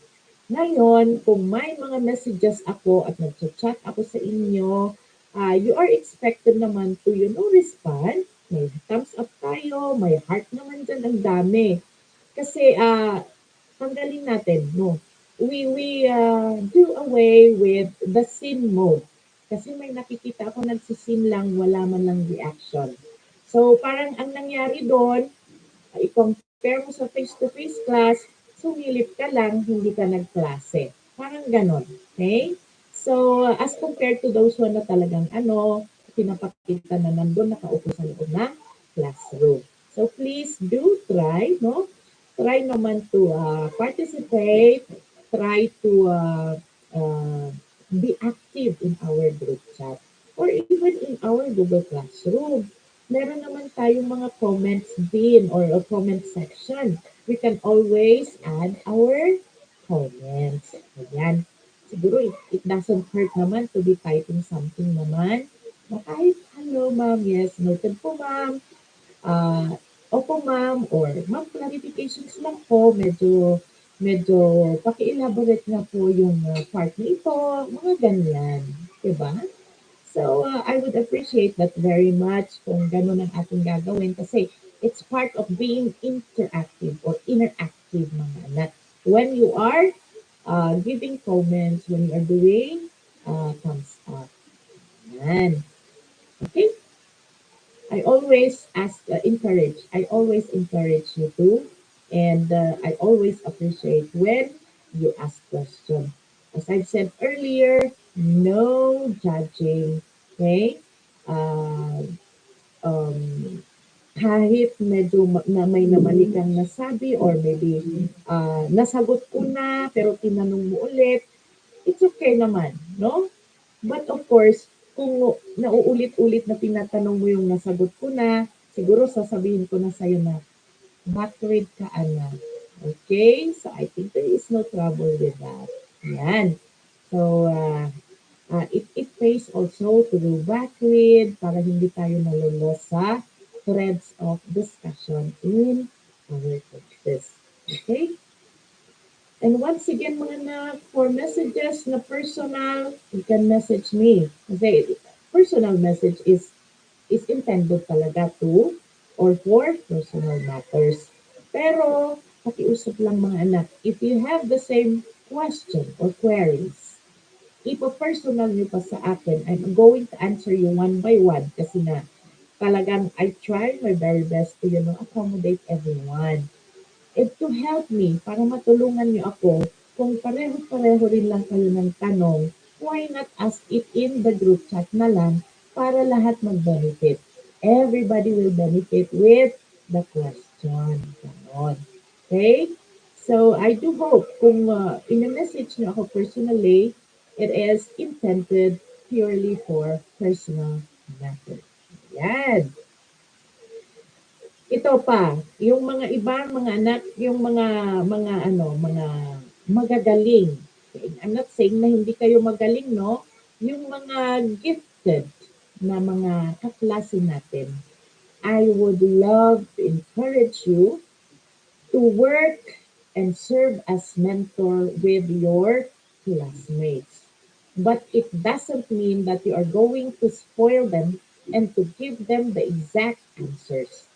Ngayon, kung may mga messages ako at nag-chat ako sa inyo, you are expected naman to, respond. May thumbs up tayo, may heart naman dyan, ang dami. Kasi tanggalin natin, no? We do away with the sin mode. Kasi may nakikita ako nagsisin lang, wala man lang reaction. So, parang ang nangyari doon, i-compare mo sa face-to-face class, sumilip ka lang, hindi ka nagklase. Parang ganon. Okay? So, as compared to those one na talagang pinapakita na nandun, nakaupo sa loob ng classroom. So, please do try, no? Try naman to participate, try to be active in our group chat or even in our Google Classroom. Meron naman tayong mga comments din or a comment section. We can always add our comments. Ayan. Siguro it doesn't hurt naman to be typing something naman. Na kahit, hello ma'am, yes, noted po ma'am. Opo ma'am, or ma'am, clarifications lang po, medyo paki-elaborate na po yung part nito, mga ganyan. Diba? So, I would appreciate that very much kung ganun ang ating gagawin kasi it's part of being interactive or interactive mga anak. When you are giving comments, when you are doing thumbs up. Yan. Okay? I always encourage you to, and I always appreciate when you ask questions. As I've said earlier, no judging, okay? Uh, um, kahit medyo na may namali kang nasabi or maybe nasagot ko na pero tinanong mo ulit, it's okay naman, no? But of course, kung nauulit-ulit na tinatanong mo yung nasagot ko na, siguro sasabihin ko na sa'yo na, backward ka, anak. Okay? So, I think there is no trouble with that. Yan. So, it pays also to do backward para hindi tayo nalulos sa threads of discussion in our courses. Okay? And once again, mga anak, for messages na personal, you can message me. Kasi personal message is intended talaga to or for personal matters. Pero, pakiusap lang mga anak, if you have the same question or queries, ipo-personal nyo pa sa akin, I'm going to answer you one by one kasi na talagang I try my very best to, accommodate everyone. And to help me, para matulungan niyo ako, kung pareho-pareho rin lang kayo ng tanong, why not ask it in the group chat na lang para lahat mag-benefit. Everybody will benefit with the question. Ganon. Okay? So, I do hope kung in-message niyo ako personally, it is intended purely for personal matter. Yan. Ito pa, yung mga ibang mga anak, yung mga magagaling. I'm not saying na hindi kayo magaling, no? Yung mga gifted na mga kaklase natin, I would love to encourage you to work and serve as mentor with your classmates. But it doesn't mean that you are going to spoil them and to give them the exact answers.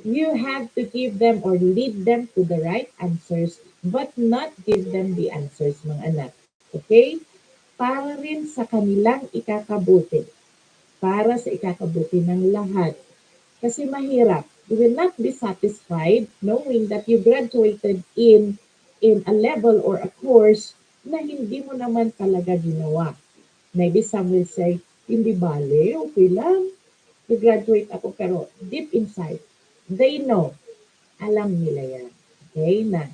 You have to give them or lead them to the right answers, but not give them the answers, mga anak. Okay? Para rin sa kanilang ikakabuti. Para sa ikakabuti ng lahat. Kasi mahirap. You will not be satisfied knowing that you graduated in a level or a course na hindi mo naman talaga ginawa. Maybe some will say, hindi bale, okay lang. Nag-graduate ako pero deep inside, they know, alam nila yan. Okay, na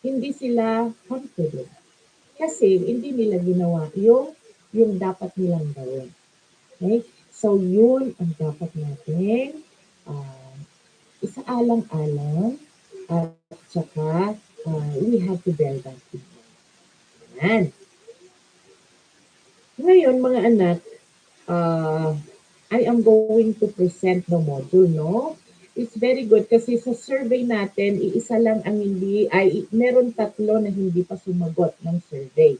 hindi sila confident. Kasi hindi nila ginawa yung dapat nilang gawin. Okay? So, yun ang dapat natin uh, isaalang-alang at saka we have to bear that in mind. Yan. Ngayon, mga anak, uh, I am going to present the module, no? It's very good kasi sa survey natin, iisa lang ang hindi, meron tatlo na hindi pa sumagot ng survey.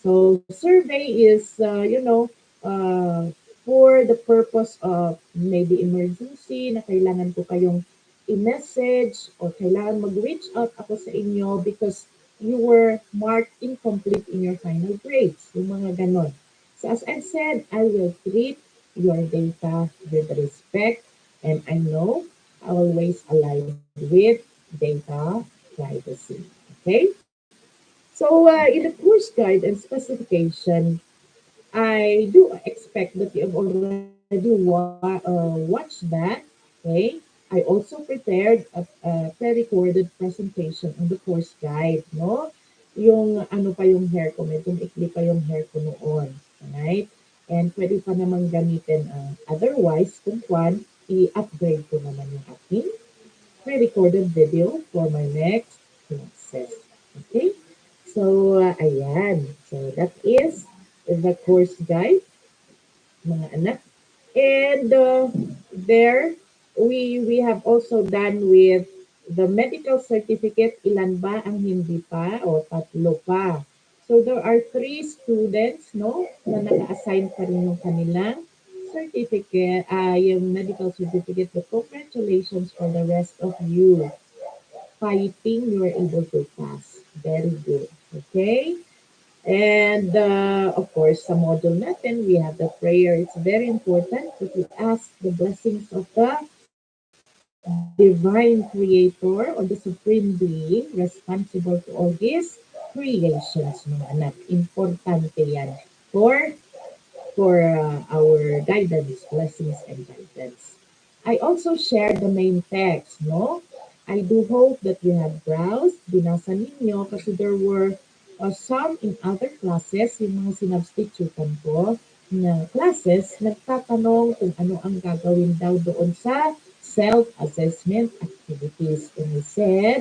So survey is, for the purpose of maybe emergency na kailangan ko kayong i-message or kailangan mag-reach out ako sa inyo because you were marked incomplete in your final grades. Yung mga ganon. So as I said, I will treat your data with respect and I know always aligned with data privacy. Okay? So in the course guide and specification, I do expect that you have already watched that. Okay. I also prepared a pre-recorded presentation on the course guide, no? Yung ano pa yung hair ko, medyo maikli pa yung hair ko noon. Alright? And pwede pa namang gamitin otherwise, kung kwan, i-upgrade ko naman yung aking pre-recorded video for my next classes. Okay? So, ayan. So, that is the course guide, mga anak. And there, we have also done with the medical certificate, ilan ba ang hindi pa o tatlo pa. So there are 3 students, no, na naka-assign pa rin yung kanilang certificate, yung medical certificate. But congratulations for the rest of you. Fighting, you were able to pass. Very good. Okay? And of course, sa module natin, we have the prayer. It's very important that we ask the blessings of the divine creator or the supreme being responsible to all these creations, mga anak. Importante yan for our guidance, blessings, and guidance. I also shared the main text, no? I do hope that you have browsed, binasa ninyo, kasi there were some in other classes, yung mga sinubstitutan ko na classes, nagtatanong kung ano ang gagawin daw doon sa self-assessment activities. And I said,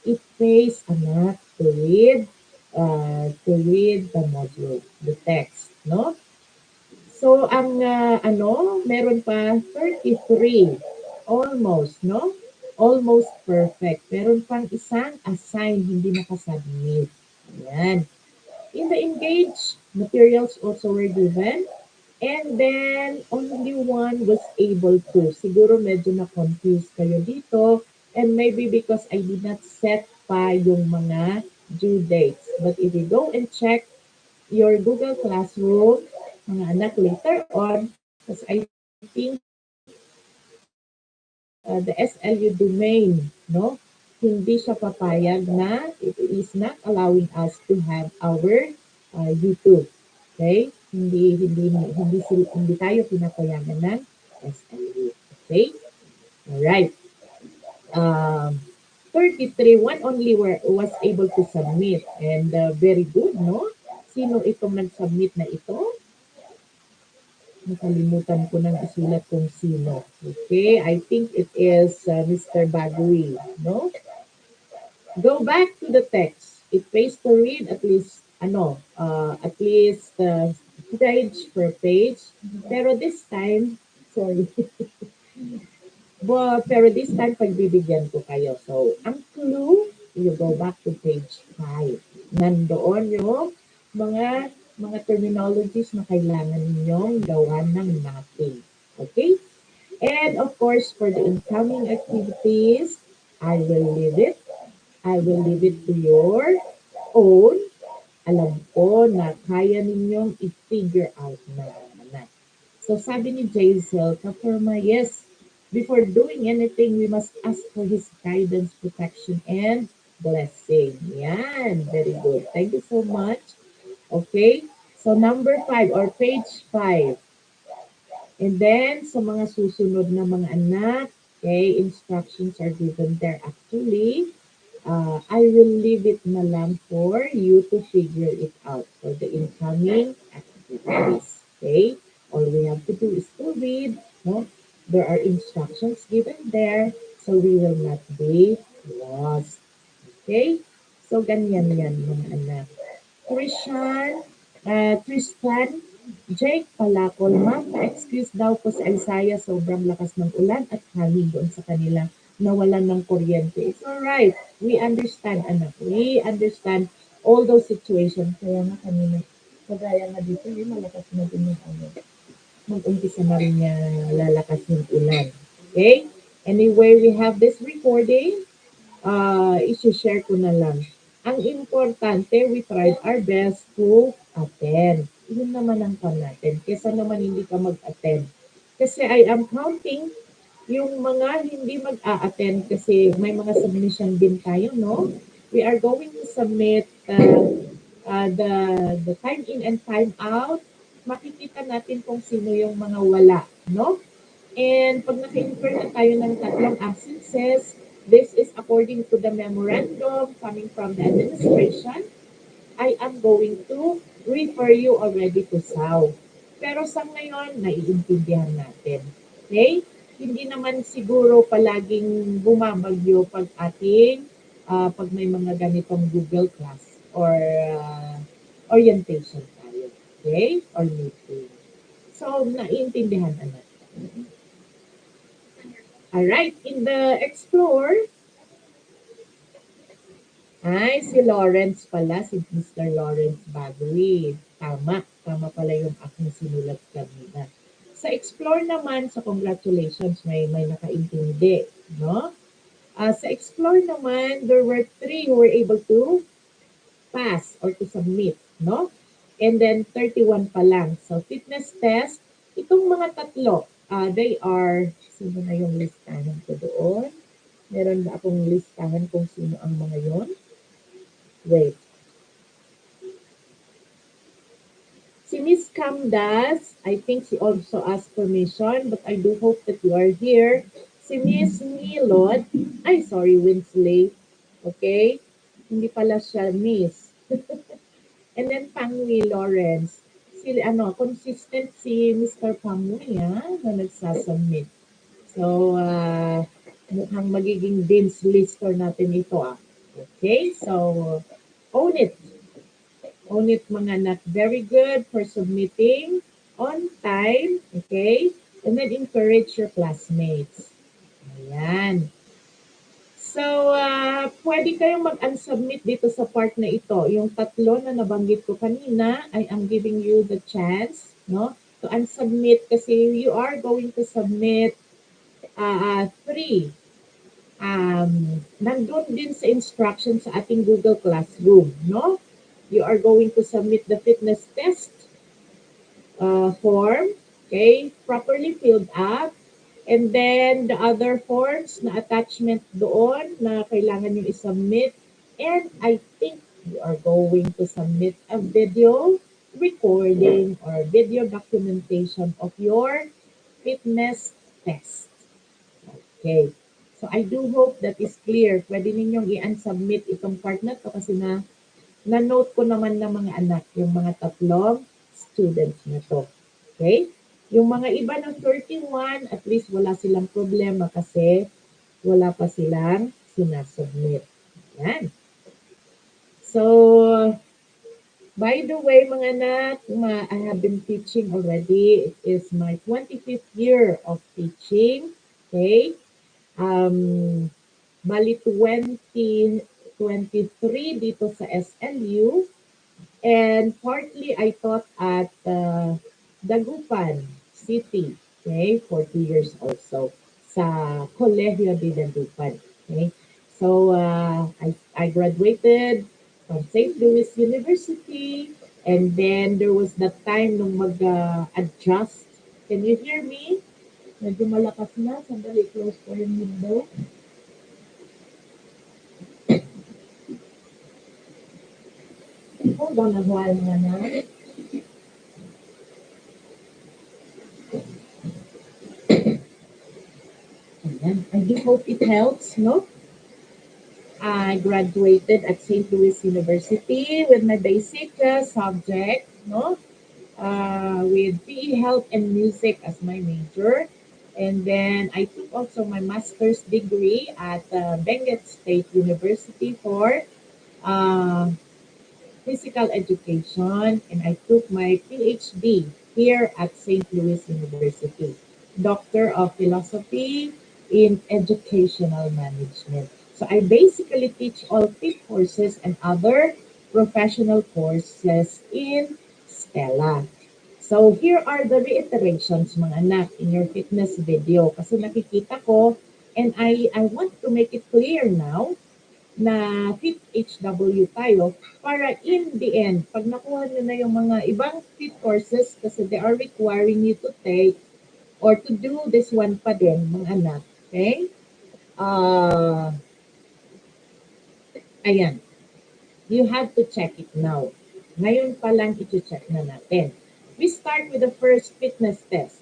it pays anak to read the module, the text, no? So, ang meron pa 33. Almost, no? Almost perfect. Meron pang isang assign, hindi nakasubmit. Ayan. In the engage, materials also were given. And then, only one was able to. Siguro medyo na-confuse kayo dito. And maybe because I did not set pa yung mga due dates. But if you go and check your Google Classroom, mga anak, later on, because I think the SLU domain, no? Hindi siya papayag na it is not allowing us to have our YouTube. Okay? Hindi tayo pinapayagan ng SLU. Okay? Alright. Um, 33, one only was able to submit. And very good, no? Sino itong nag-submit na ito? Nakalimutan ko nang isulat kung sino. Okay, I think it is Mr. Bagui, no? Go back to the text. It pays to read at least page per page. Pero this time, sorry. Pero this time, pagbibigyan ko kayo. So, ang clue, you go back to page 5. Nandoon yung mga terminologies na kailangan ninyong gawan ng mapping. Okay? And of course, for the incoming activities, I will leave it. I will leave it to your own. Alam ko na kaya ninyong i-figure out na. So sabi ni Jaisel, Kaforma, yes, before doing anything, we must ask for His guidance, protection, and blessing. Yan, very good. Thank you so much. Okay, so number 5 or page 5. And then, sa mga susunod na mga anak, okay, instructions are given there. Actually, I will leave it na lang for you to figure it out for the incoming activities. Okay? All we have to do is to read. No? There are instructions given there, so we will not be lost. Okay? So, ganyan yan, mga anak. Tristan, Jake Palakol, ma'am, excuse daw po sa Isaiah, sobrang lakas ng ulan at hangin doon sa kanila nawalan ng kuryente. It's alright. We understand, anak. We understand all those situations. Kaya nga kanina, kagaya nga dito, malakas na din yung ano. Mag-umpisa na rin niya lalakas yung ulan. Okay? Anyway, we have this recording. I-share ko na lang. Ang importante, we tried our best to attend. Yun naman ang pan natin. Kesa naman hindi ka mag-attend. Kasi I am counting yung mga hindi mag-a-attend kasi may mga submission din tayo, no? We are going to submit the time in and time out. Makikita natin kung sino yung mga wala, no? And pag naka-incur na tayo ng tatlong absences, this is according to the memorandum coming from the administration. I am going to refer you already to SAW. Pero sa ngayon, naiintindihan natin. Okay? Hindi naman siguro palaging bumabagyo pag may mga ganitong Google Class or orientation tayo. Okay? Or meeting. So, naiintindihan na natin. Alright, in the Explore, ay, si Lawrence pala, si Mr. Lawrence Bagoy. Tama pala yung aking sinulat kanina. Sa Explore naman, sa congratulations, may nakaintindi, no? Sa Explore naman, there were 3 who were able to pass or to submit, no? And then 31 pa lang. So fitness test, itong mga tatlo, they are, sino na yung listahan ko doon? Meron ba akong listahan kung sino ang mga yon? Wait. Si Miss Camdas, I think she also asked permission, but I do hope that you are here. Si Miss Milot, ay sorry, Winsley. Okay? Hindi pala siya Miss. And then Pangwi Lawrence. Consistent si Mr. Pangwi, na nagsasubmit. So, mukhang magiging Dean's Lister natin ito, Okay? So, own it. Own it, mga anak. Very good for submitting on time. Okay? And then encourage your classmates. Ayan. So, pwede kayong mag-unsubmit dito sa part na ito. Yung tatlo na nabanggit ko kanina, I am giving you the chance, no, to unsubmit kasi you are going to submit 3. Nandun din sa instruction sa ating Google Classroom, no? You are going to submit the fitness test form, okay, properly filled up. And then the other forms na attachment doon na kailangan nyo i-submit. And I think you are going to submit a video recording or video documentation of your fitness test. Okay. So I do hope that is clear. Pwede ninyong i-unsubmit itong part na to kasi na-note ko naman ng mga anak, yung mga tatlong students na to. Okay? Yung mga iba ng 31, at least wala silang problema kasi wala pa silang sinasubmit. Yan. So, by the way, mga anak, I have been teaching already. It is my 25th year of teaching. Okay? Bali 2023 dito sa SLU. And partly I taught at Dagupan City. Okay, for 2 years also sa Colegio de Dagupan. Okay, so I graduated from St. Louis University, and then there was that time nung mag-adjust. Can you hear me? Medyo malakas na. Sandali, close ko yung window. Hold on a while nga na. Ayan. I do hope it helps, no? I graduated at St. Louis University with my basic subject, no? With PE Health and Music as my major. And then I took also my master's degree at Benguet State University for uh, physical education, and I took my PhD here at St. Louis University, Doctor of Philosophy in Educational Management. So I basically teach all FIT courses and other professional courses in Stella. So here are the reiterations mga anak in your fitness video kasi nakikita ko, and I want to make it clear now na fit HW tayo para in the end, pag nakuha nyo na yung mga ibang fit courses kasi they are requiring you to take or to do this one pa din, mga anak. Okay? Uh, Ayan. You have to check it now. Ngayon pa lang iti-check na natin. We start with the first fitness test.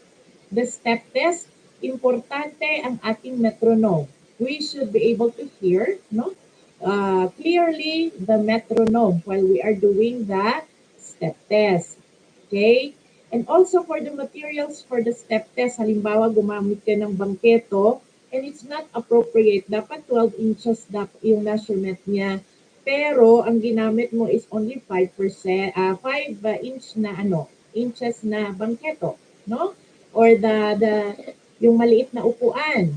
The step test, importante ang ating metronome. We should be able to hear, no? Clearly the metronome while we are doing the step test. Okay? And also for the materials for the step test, halimbawa gumamit ka ng bangketo and it's not appropriate, dapat 12 inches dapat yung measurement niya. Pero ang ginamit mo is only 5%, 5 inch na inches na bangketo, no? Or yung maliit na upuan.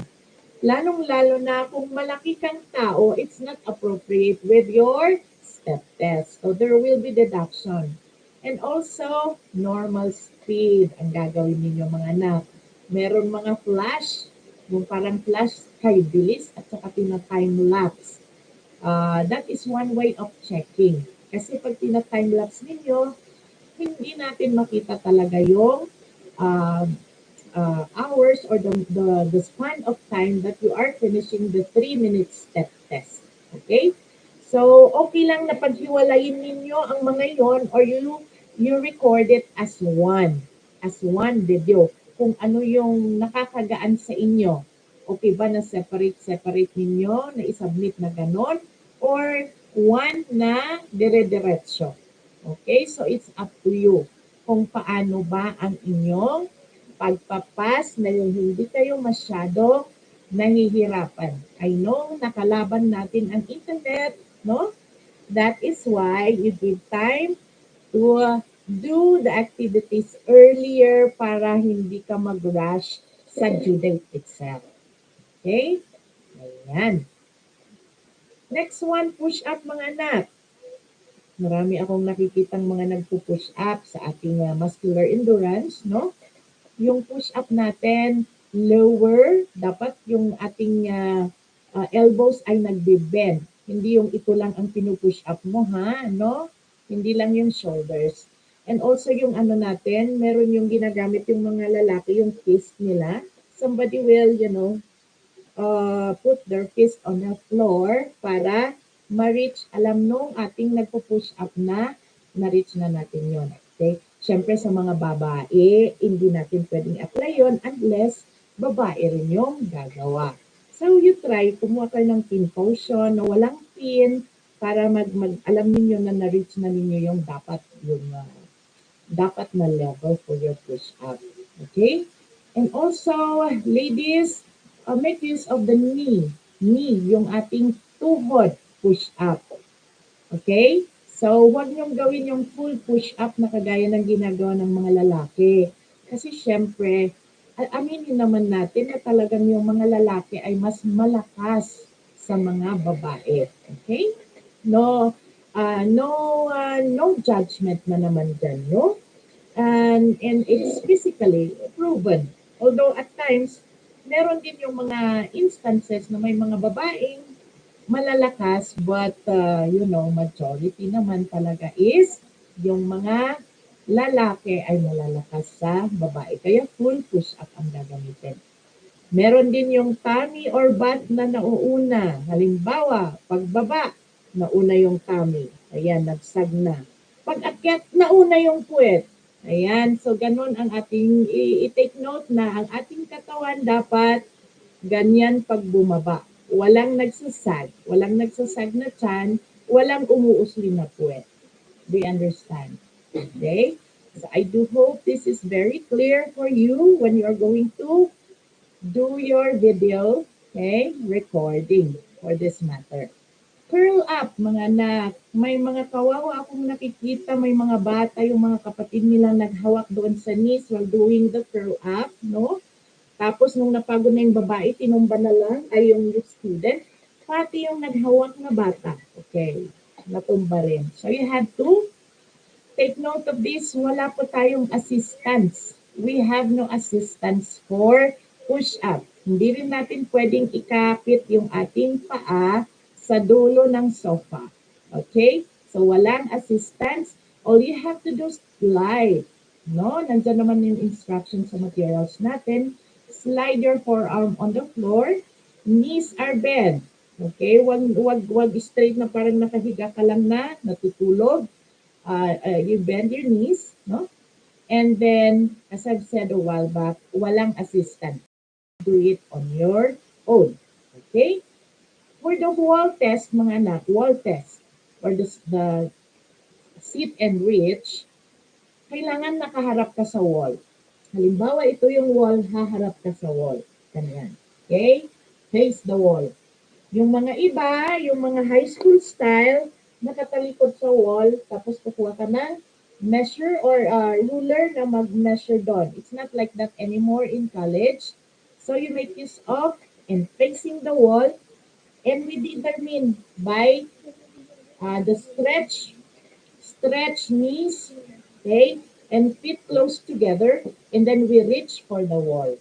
Lalong-lalo na kung malaki kang tao, it's not appropriate with your step test. So there will be deduction. And also, normal speed ang gagawin ninyo mga anak. Meron mga flash, yung parang flash kayo bilis at saka tina-time lapse. That is one way of checking. Kasi pag tina-time lapse ninyo, hindi natin makita talaga yung uh, hours or the span of time that you are finishing the 3-minute step test. Okay? So, okay lang na paghiwalayin ninyo ang mga yon or you record it as one video. Kung ano yung nakakagaan sa inyo. Okay ba na separate ninyo, na isubmit na ganon? Or one na dire-diretso? Okay? So, it's up to you kung paano ba ang inyong pagpapas na yung hindi kayo masyado nahihirapan. I know nakalaban natin ang internet, no? That is why you give time to do the activities earlier para hindi ka mag-rush sa due date itself. Okay? Ayan. Next one, push up mga anak. Marami akong nakikitang mga nagpo-push up sa ating muscular endurance, no? Yung push-up natin, lower, dapat yung ating elbows ay nagbe-bend. Hindi yung ito lang ang pinupush up mo, ha? No? Hindi lang yung shoulders. And also yung ano natin, meron yung ginagamit yung mga lalaki, yung fist nila. Somebody will, put their fist on the floor para ma-reach. Alam nung ating nagpo-push up na-reach na natin yon. Okay? Siyempre sa mga babae, hindi natin pwedeng apply yon unless babae rin yung gagawa. So you try, kumuha kayo ng pin position na walang pin para alam niyo na na-reach na ninyo yung dapat na level for your push-up. Okay? And also, ladies, make use of the knee. Knee, yung ating tuhod push-up. Okay? So, huwag niyong gawin yung full push-up na kagaya ng ginagawa ng mga lalaki. Kasi syempre, aminin naman natin na talagang yung mga lalaki ay mas malakas sa mga babae. Okay? No judgment na naman dyan, no? And it's physically proven Although at times, meron din yung mga instances na may mga babaeng malalakas, but majority naman talaga is yung mga lalaki ay malalakas sa babae. Kaya full push-up ang gagamitin. Meron din yung tummy or butt na nauuna. Halimbawa, pagbaba, nauna yung tummy. Ayan, nagsag na. Pag-akyat, nauna yung puwet. Ayan, so ganun ang ating i-take note na ang ating katawan dapat ganyan pag bumaba. Walang nagsasag, walang nagsasag na tiyan, walang umuusli na puwet. Do you understand? Okay? So I do hope this is very clear for you when you are going to do your video, okay, recording for this matter. Curl up, mga anak. May mga kawawa akong nakikita, may mga bata, yung mga kapatid nila naghawak doon sa knees while doing the curl up, no? Tapos nung napagod na yung babae, tinumba na lang, ay yung student, pati yung naghawak na bata. Okay, natumba rin. So you have to take note of this, wala po tayong assistance. We have no assistance for push-up. Hindi rin natin pwedeng ikapit yung ating paa sa dulo ng sofa. Okay? So walang assistance. All you have to do is slide. No? Nandiyan naman yung instructions sa materials natin. Slide your forearm on the floor. Knees are bent. Okay? Wag straight na parang nakahiga ka lang na, natutulog. You bend your knees, no? And then, as I've said a while back, walang assistant. Do it on your own. Okay? For the wall test, mga anak, wall test, or the sit and reach, kailangan nakaharap ka sa wall. Halimbawa, ito yung wall, haharap ka sa wall. Ganyan. Okay? Face the wall. Yung mga iba, yung mga high school style, nakatalikod sa wall, tapos kukuha ka ng measure or ruler na mag-measure doon. It's not like that anymore in college. So you make use of and facing the wall, and we determine by the stretch knees, okay, and feet close together, and then we reach for the wall.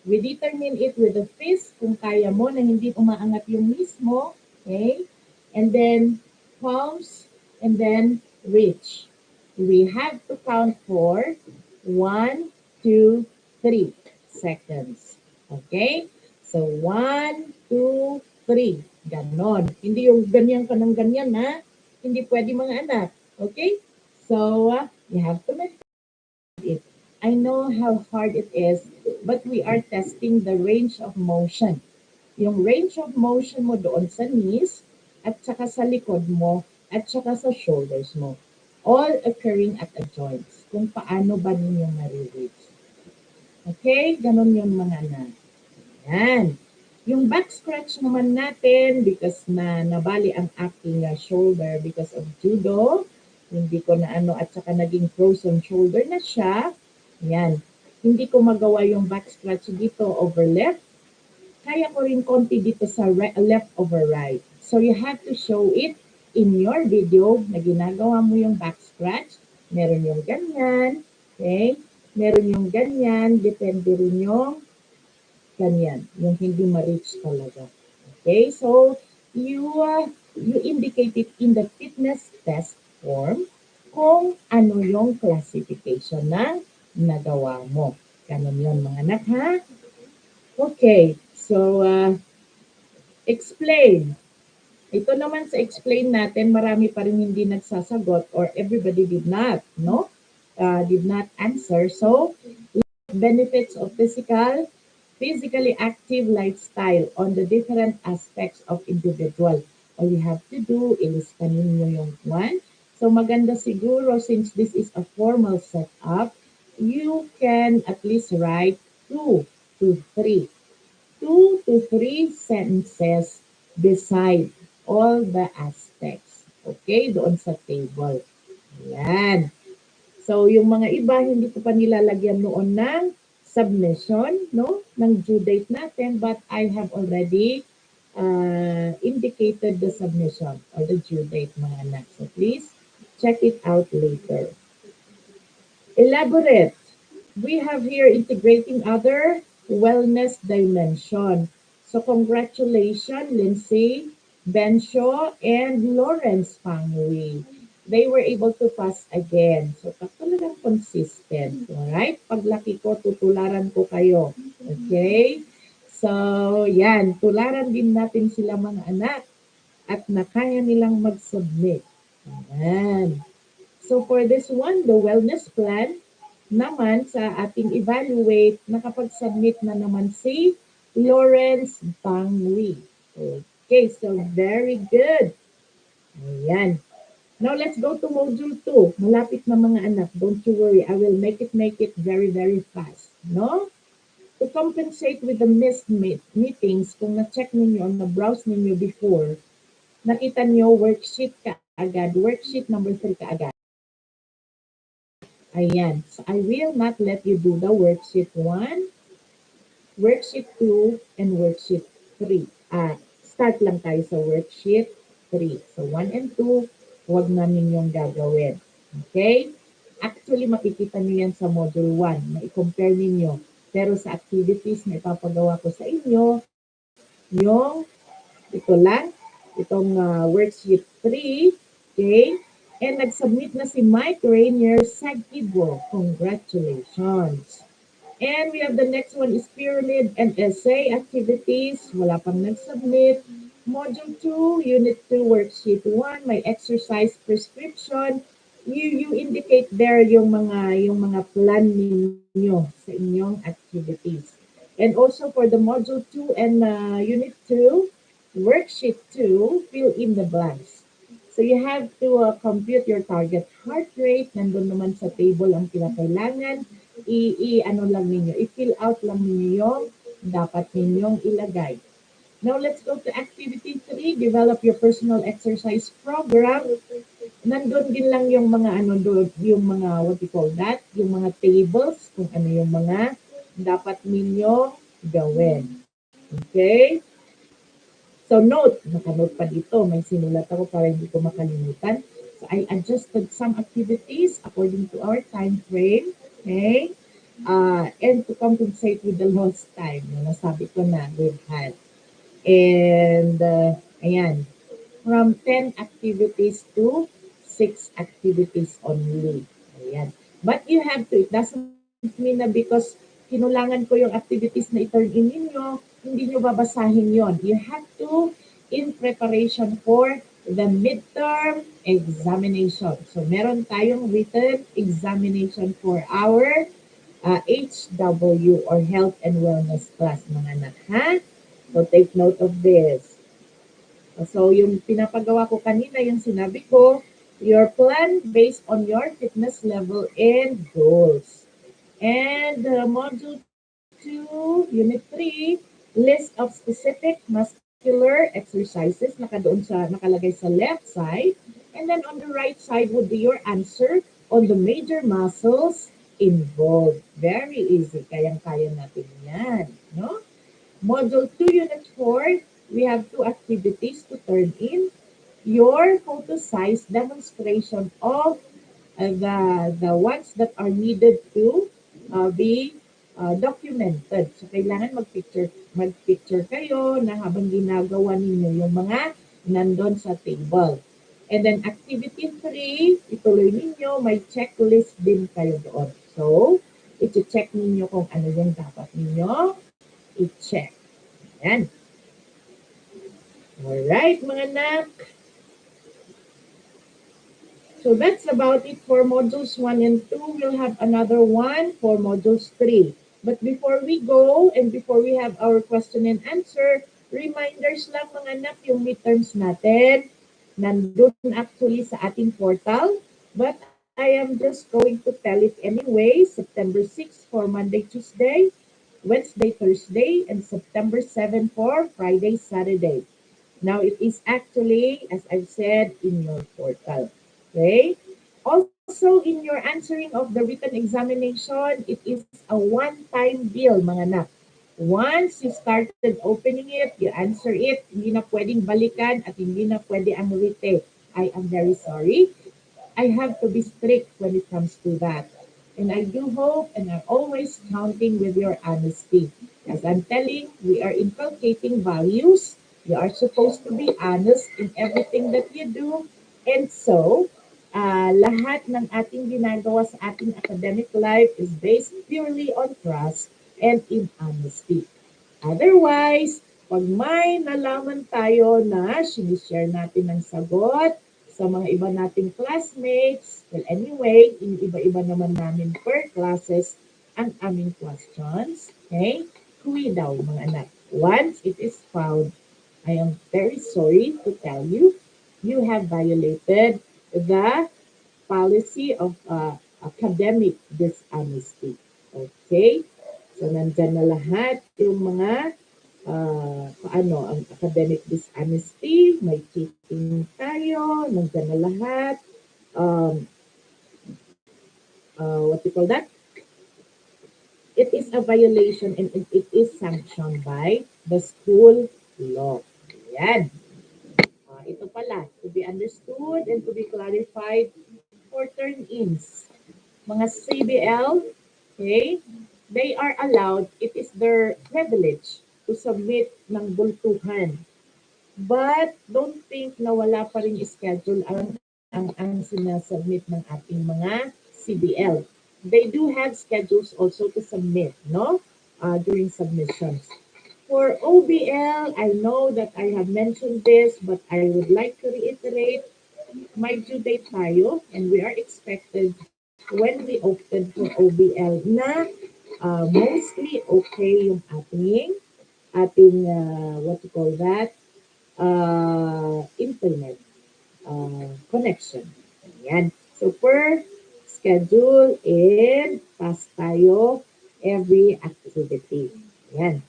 We determine it with the fist, kung kaya mo na hindi umaangat yung knees mo, okay? And then palms, and then reach. We have to count for 1, 2, 3 seconds. Okay? So 1, 2, 3. Ganon. Hindi yung ganyan ka ng ganyan, ha? Hindi pwede mga anak. Okay? So, you have to make it. I know how hard it is, but we are testing the range of motion. Yung range of motion mo doon sa knees, at saka sa likod mo, at saka sa shoulders mo. All occurring at the joints. Kung paano ba ninyo nare-reach. Okay? Ganon yung mga anak. Yan. Yung back scratch naman natin, because nabali ang aking shoulder because of judo, hindi ko na at saka naging frozen shoulder na siya. Yan. Hindi ko magawa yung back scratch dito over left. Kaya ko rin konti dito sa left over right. So you have to show it in your video na ginagawa mo yung back scratch. Meron yung ganyan. Okay? Meron yung ganyan. Depende rin yung ganyan. Yung hindi ma-reach talaga. Okay? So, you indicate it in the fitness test form kung ano yung classification na nagawa mo. Ganun yun mga anak, ha? Okay. So, explain. Ito naman sa explain natin, marami pa rin hindi nagsasagot or everybody did not, no? Did not answer. So, benefits of physically active lifestyle on the different aspects of individual. All you have to do, ilistanin nyo yung one. So maganda siguro, since this is a formal setup, you can at least write 2 to 3. 2 to 3 sentences beside all the aspects. Okay, doon sa table. Ayan. So, yung mga iba, hindi ko pa nilalagyan noon ng submission, no? Ng due date natin, but I have already indicated the submission or the due date, mga anak. So, please check it out later. Elaborate. we have here integrating other wellness dimension. So congratulations, Lindsay, Benshaw, and Lawrence family. They were able to pass again. So talagang consistent. Alright? Paglaki ko, tutularan ko kayo. Okay? So, yan. Tularan din natin sila mga anak at na kaya nilang mag-submit. Ayan. So for this one, the wellness plan, naman sa ating evaluate, nakapag-submit na naman si Lawrence Bangui. Okay, so very good. Ayan. Now let's go to module 2. Malapit na mga anak. Don't you worry. I will make it very, very fast. No? To compensate with the missed meetings, kung na-check ninyo, na-browse ninyo before, nakita nyo worksheet ka agad. Worksheet number 3 ka agad. Ayan. So I will not let you do the worksheet 1, worksheet 2, and worksheet 3. Start lang tayo sa worksheet 3. So 1 and 2, huwag na ninyong gagawin. Okay? Actually, makikita niyo yan sa module 1. Ma-compare ninyo. Pero sa activities na ipapagawa ko sa inyo, yung ito lang, itong worksheet 3, okay? And nag-submit na si Mike Rainier Sagkibo. Congratulations. And we have the next one is pyramid and essay activities. Wala pang nag-submit. Module 2, Unit 2, Worksheet 1, may exercise prescription. You indicate there yung mga plan ninyo sa inyong activities. And also for the module 2 and unit 2, worksheet 2, fill in the blanks. So you have to compute your target heart rate. Nandun naman sa table ang kinakailangan. Ano lang ninyo, i-fill out lang ninyo yung dapat ninyong ilagay. Now let's go to activity 3, develop your personal exercise program. Nandun din lang yung mga yung mga what you call that, yung mga tables kung ano yung mga dapat ninyong gawin. Okay? So note, naka-note pa dito, may sinulat ako para hindi ko makalimutan. So I adjusted some activities according to our time frame. Okay? And to compensate with the lost time. Nasabi ko na, we've had. And ayan, from 10 activities to 6 activities only. Ayan. But you have to, it doesn't mean na because kinulangan ko yung activities na i-turn in ninyo, hindi nyo babasahin yon. You have to, in preparation for the midterm examination. So meron tayong written examination for our HW or Health and Wellness class, mga anak, ha? So take note of this. So yung pinapagawa ko kanina, yung sinabi ko, your plan based on your fitness level and goals. And module 2, unit 3, list of specific muscular exercises nakalagay sa left side. And then on the right side would be your answer on the major muscles involved. Very easy. Kayang-kaya natin yan. No? Module 2, Unit 4, we have 2 activities to turn in. Your photo size demonstration of the ones that are needed to be documented. So, kailangan mag-picture kayo na habang ginagawa ninyo yung mga nandun sa table. And then activity 3, ituloy ninyo, may checklist din kayo doon. So, iti-check ninyo kung ano yung dapat ninyo i-check. Ayan. Alright, mga anak. So that's about it for modules 1 and 2. We'll have another one for modules 3. But before we go and before we have our question and answer, reminders lang mga anak, yung midterms natin, nandun actually sa ating portal. But I am just going to tell it anyway. September 6 for Monday, Tuesday, Wednesday, Thursday, and September 7 for Friday, Saturday. Now, it is actually, as I've said, in your portal. Okay? Also, in your answering of the written examination, it is a one-time bill, mga anak. Once you started opening it, you answer it, hindi na pwedeng balikan at hindi na pwede ang retake. I am very sorry. I have to be strict when it comes to that. And I do hope and I'm always counting with your honesty. As I'm telling, we are inculcating values. You are supposed to be honest in everything that you do. And so, lahat ng ating ginagawa sa ating academic life is based purely on trust and in honesty. Otherwise, pag may nalaman tayo na sinishare natin ng sagot sa mga iba nating classmates, well anyway, iba-iba naman namin per classes ang aming questions. Okay? Huwi daw mga anak. Once it is found, I am very sorry to tell you, you have violated the policy of academic dishonesty. Okay? So, nandyan na lahat yung mga paano, ang academic dishonesty, may cheating tayo, nandyan na lahat. Um, what you call that? It is a violation and it is sanctioned by the school law. Yan. Ito pala, to be understood and to be clarified for turn-ins. Mga CBL, okay, they are allowed, it is their privilege to submit ng bultuhan. But don't think na wala pa rin schedule ang sinasubmit ng ating mga CBL. They do have schedules also to submit, no? During submissions. For OBL, I know that I have mentioned this, but I would like to reiterate, may due date tayo and we are expected when we opted for OBL na mostly okay yung ating what you call that, internet connection. Ayan. So, per schedule and pass tayo every activity. Ayan.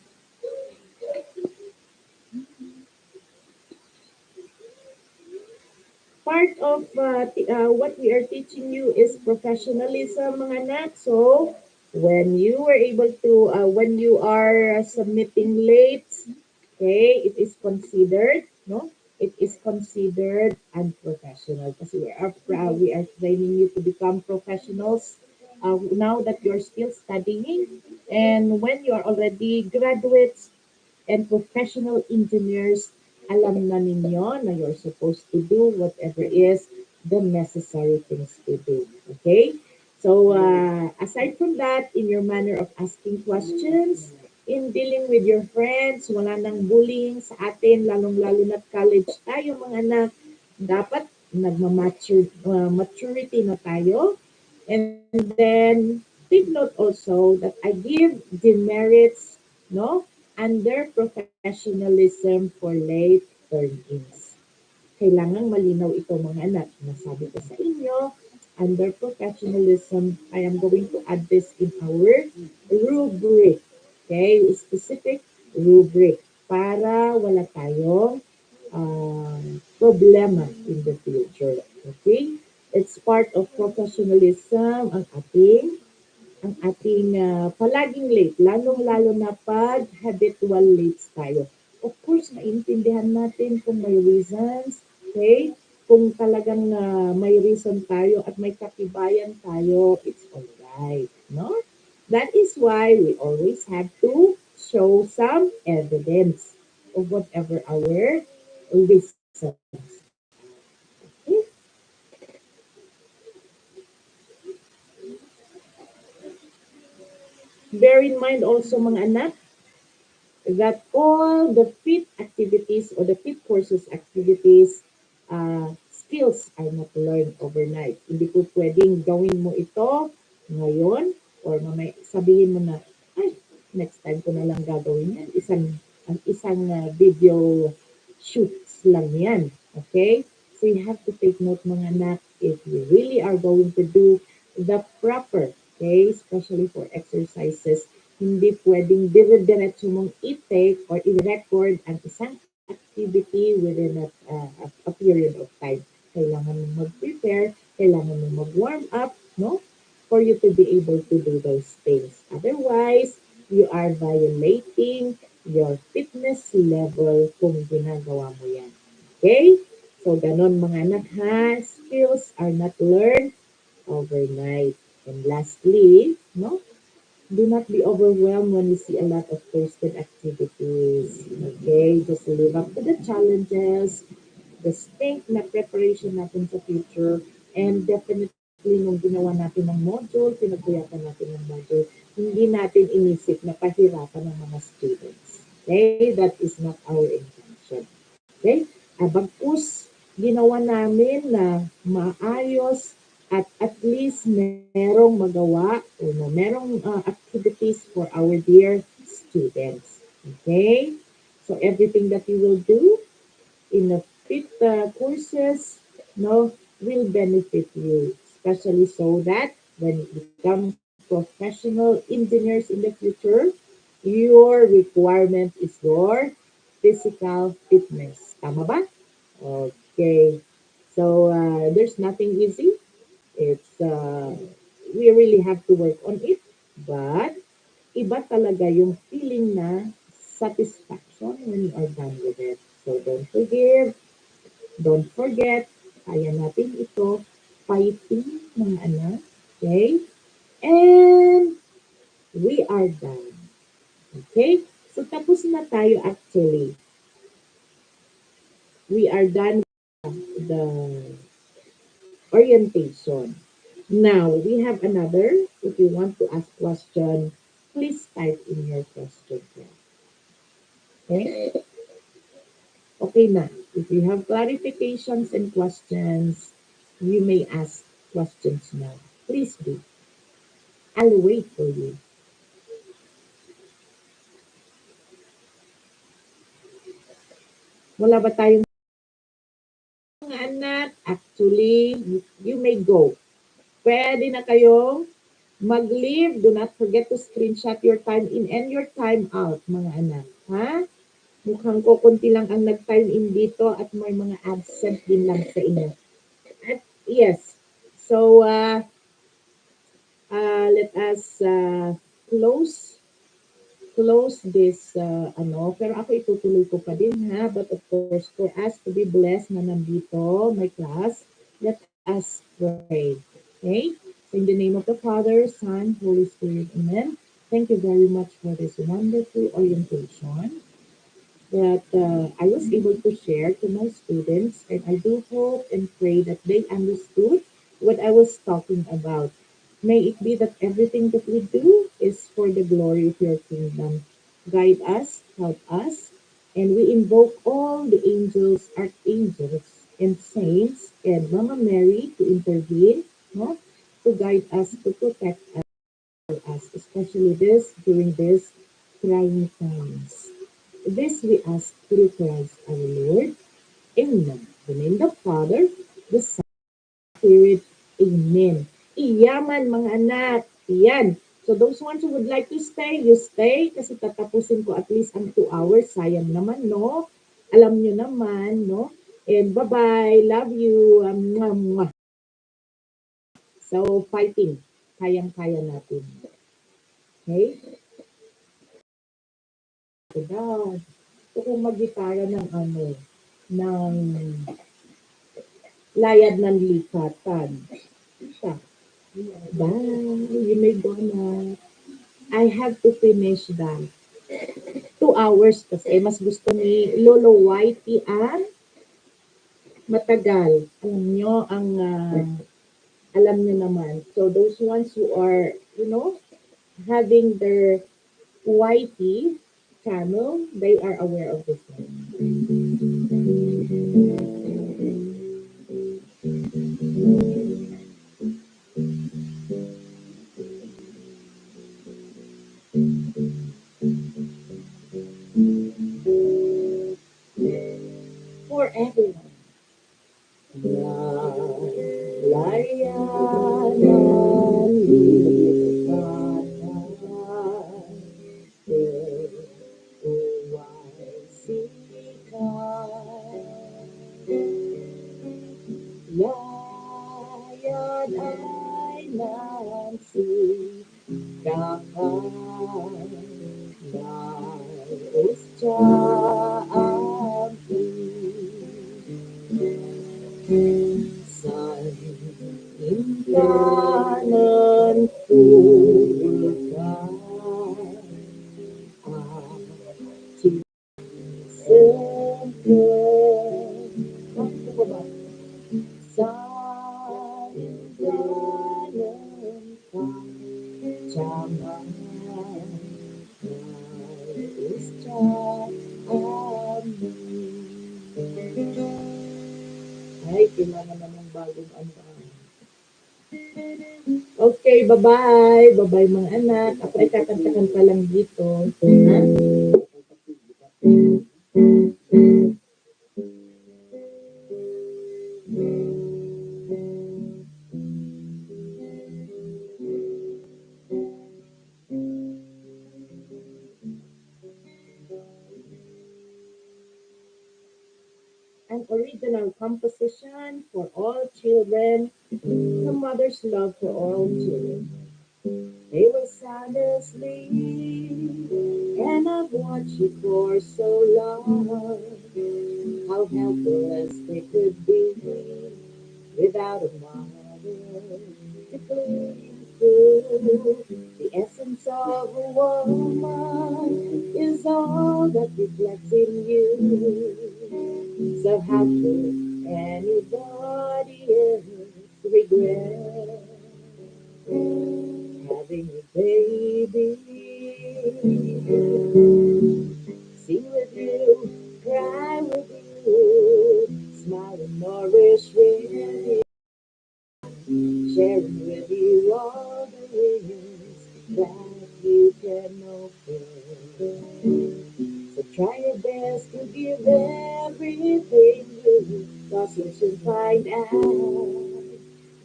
Part of what we are teaching you is professionalism, mga anak. So, when you were able to, when you are submitting late, okay, it is considered, no? It is considered unprofessional kasi we are training you to become professionals now that you're still studying. And when you are already graduates, and professional engineers, alam na ninyo na you're supposed to do whatever is the necessary things to do. Okay? So, aside from that, in your manner of asking questions, in dealing with your friends, wala nang bullying sa atin, lalong-lalo na college tayo mga anak, dapat maturity na tayo. And then, take note also that I give demerits, no, under professionalism for late turn-ins. Kailangang malinaw ito mga anak. Nasabi ko sa inyo, under professionalism, I am going to add this in our rubric. Okay? Specific rubric para wala tayong problema in the future. Okay? It's part of professionalism ang ating palaging late, lalong-lalo na pag habitual late tayo. Of course, maintindihan natin kung may reasons, okay? Kung talagang may reason tayo at may katibayan tayo, it's alright, no? That is why we always have to show some evidence of whatever our reasons. Okay? Bear in mind also mga anak, that all the fit activities or the fit courses activities, skills are not learned overnight. Hindi ko pwedeng gawin mo ito ngayon or mamay sabihin mo na, ay, next time ko na lang gagawin yan. Ang isang video shoots lang yan. Okay? So you have to take note mga anak if you really are going to do the proper, okay, especially for exercises, hindi pwedeng dire-diretso mong i-take or i-record ang isang activity within a period of time. Kailangan mong mag-prepare, kailangan mong mag-warm up, no? For you to be able to do those things. Otherwise, you are violating your fitness level kung ginagawa mo yan. Okay? So, ganon mga anak ha. Skills are not learned overnight. And lastly, no, do not be overwhelmed when you see a lot of posted activities. Okay? Just live up to the challenges, distinct na preparation natin sa future, and definitely nung ginawa natin ng module, pinagpuyatan natin ng module, hindi natin inisip na pahirapan ng mga students. Okay? That is not our intention. Okay? Bagkus ginawa namin na maayos at least merong magawa o merong activities for our dear students. Okay? So everything that you will do in the fit courses no will benefit you, especially so that when you become professional engineers in the future, your requirement is your physical fitness. Tama ba? Okay. So there's nothing easy. It's we really have to work on it, but iba talaga yung feeling na satisfaction when you are done with it. So don't forget, kaya natin ito, fighting mga anak. Okay? And we are done. Okay? So tapos na tayo actually. We are done with the orientation. Now, we have another. If you want to ask question, please type in your question here. Okay? Okay na. If you have clarifications and questions, you may ask questions now. Please do. I'll wait for you. Wala ba tayong mga anak? Actually, you may go. Pwede na kayong mag-leave. Do not forget to screenshot your time in and your time out, mga anak. Ha? Mukhang kukunti lang ang nag-time in dito at may mga absent din lang sa inyo. At yes, so let us close close this ano, pero ako itutuloy ko pa din ha, but of course for us to be blessed na nandito my class, let us pray. Okay, so in the name of the Father, Son, Holy Spirit, amen. Thank you very much for this wonderful orientation that I was able to share to my students, and I do hope and pray that they understood what I was talking about. May it be that everything that we do is for the glory of your kingdom. Guide us, help us, and we invoke all the angels, archangels, and saints, and Mama Mary to intervene, no? To guide us, to protect us, especially this during these trying times. This we ask through Christ our Lord. Amen. The name of the Father, the Son, Spirit. Amen. Iyaman mga anak. Iyan. So those ones who would like to stay, you stay kasi tatapusin ko at least ang 2 hours. Sayang naman, no? Alam nyo naman, no? And bye-bye. Love you. Mwah, mwah. So, fighting. Kayang-kaya natin. Okay? God. Gusto kong mag-gitara ng ano, ng layad ng likatan. Siya. Bye. You may go na. I have to finish that. 2 hours kasi mas gusto ni Lolo Whitey ang matagal. Alam nyo, ang alam nyo naman. So those ones who are, having their Whitey channel, they are aware of this one. For everyone. Layanan likatan, uway sikat. Layan ay nansikahan, nais minsan hingganan sila naman ng bagong ano. Okay, bye-bye. Bye-bye mga anak. Ako ay kakanta-kanta lang dito. Ha? An original composition for all children, the mother's love for all children. They were sound asleep, and I've watched you for so long. How helpless they could be without a mother to cling to. The essence of a woman is all that reflects in you. So how could anybody else regret having a baby? Sing with you, cry with you, smile and nourish with you, sharing with you all the ways that you can offer. So try your best to give everything you, cause you should find out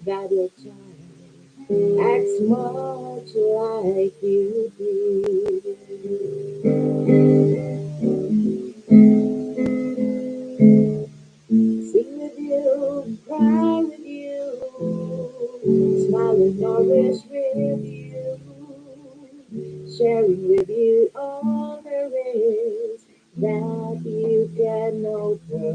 that your child acts much like you do. Sing with you, cry with you, smile and nourish with you, sharing with you all there is that you can offer.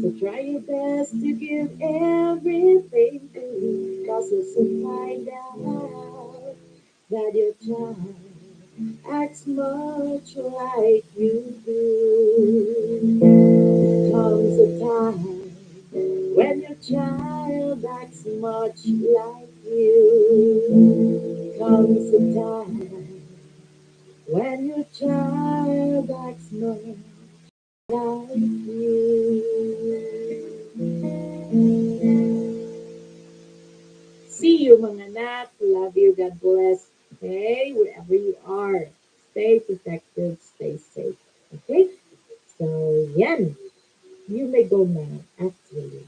So try your best to give everything to you, cause you'll soon find out that your child acts much like you do. Comes a time when your child acts much like you. Comes a time when your child acts much like you. See you, mga anak. Love you. God bless. Okay, wherever you are, stay protected, stay safe. Okay? So, yan. You may go now, actually.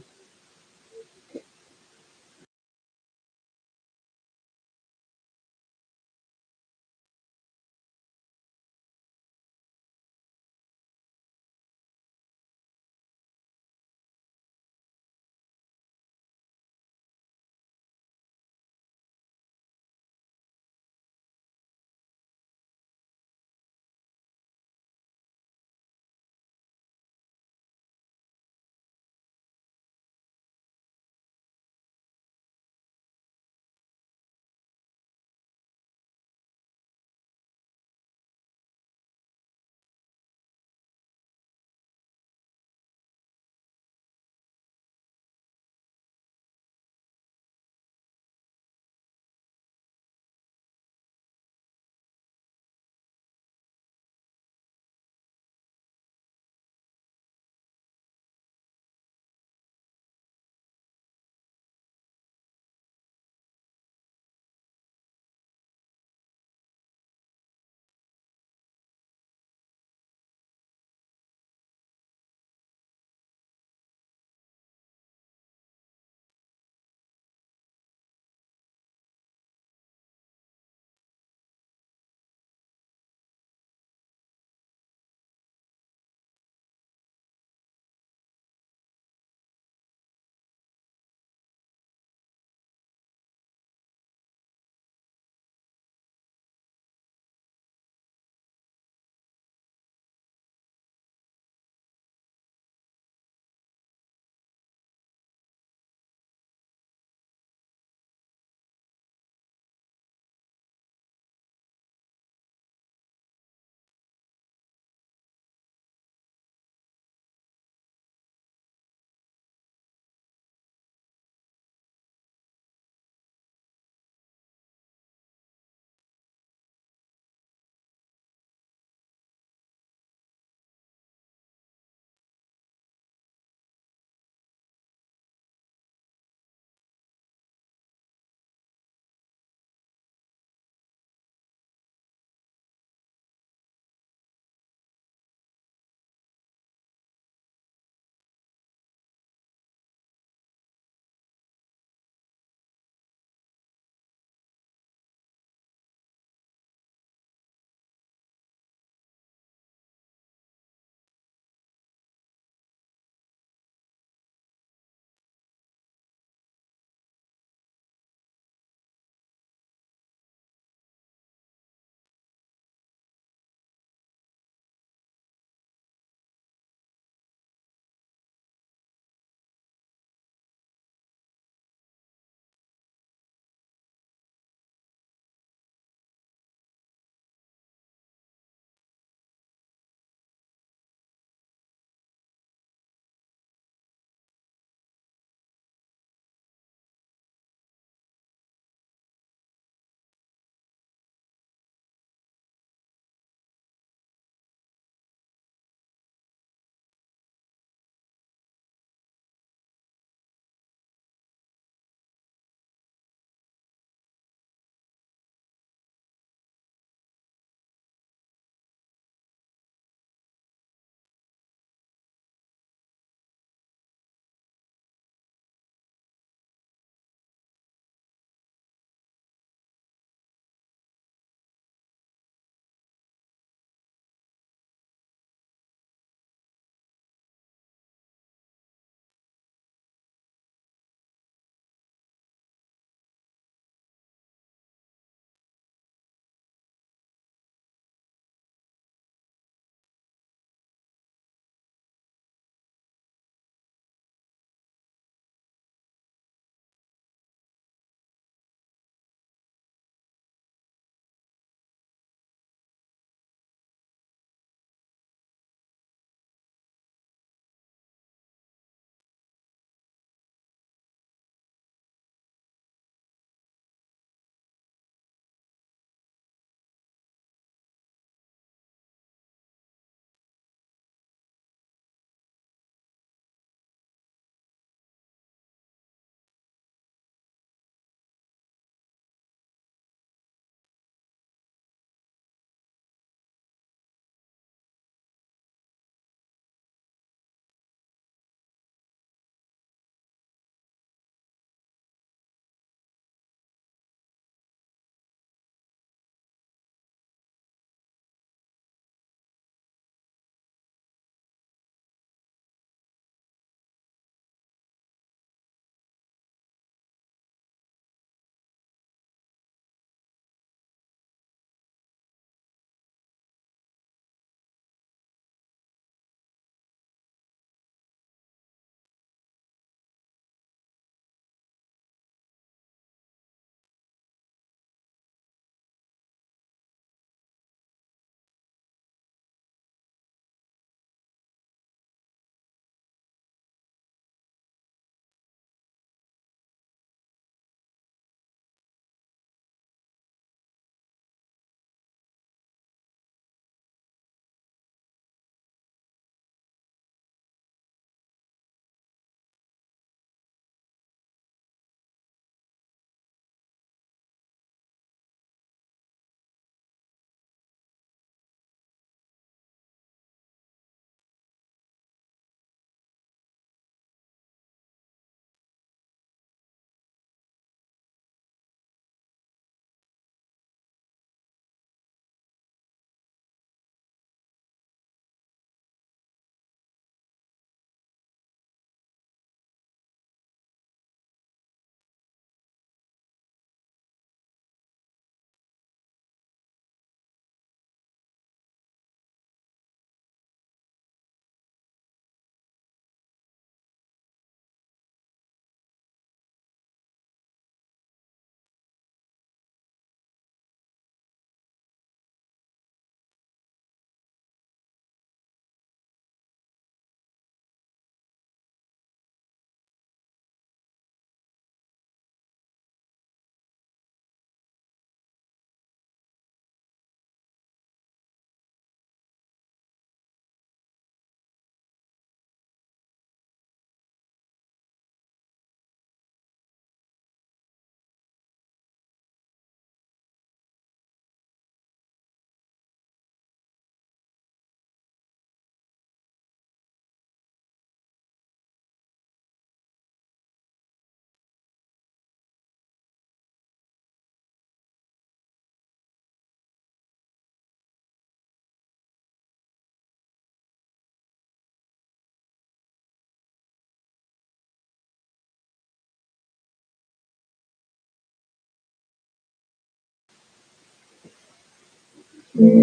Taking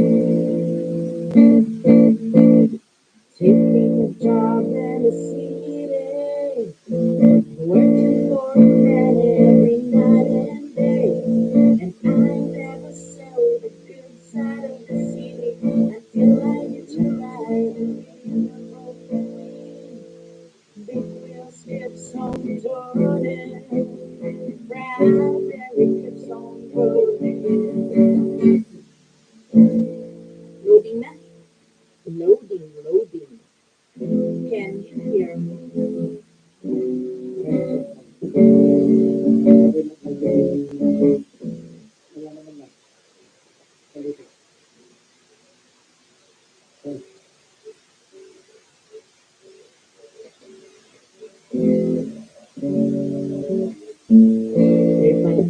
a job in the city, working for a man every night and day. And I never saw the good side of the city until I hit your ride in the broken wing. Big wheels keeps on turning, Bradbury keeps on rolling. Loading na? Loading, loading. Can you hear me?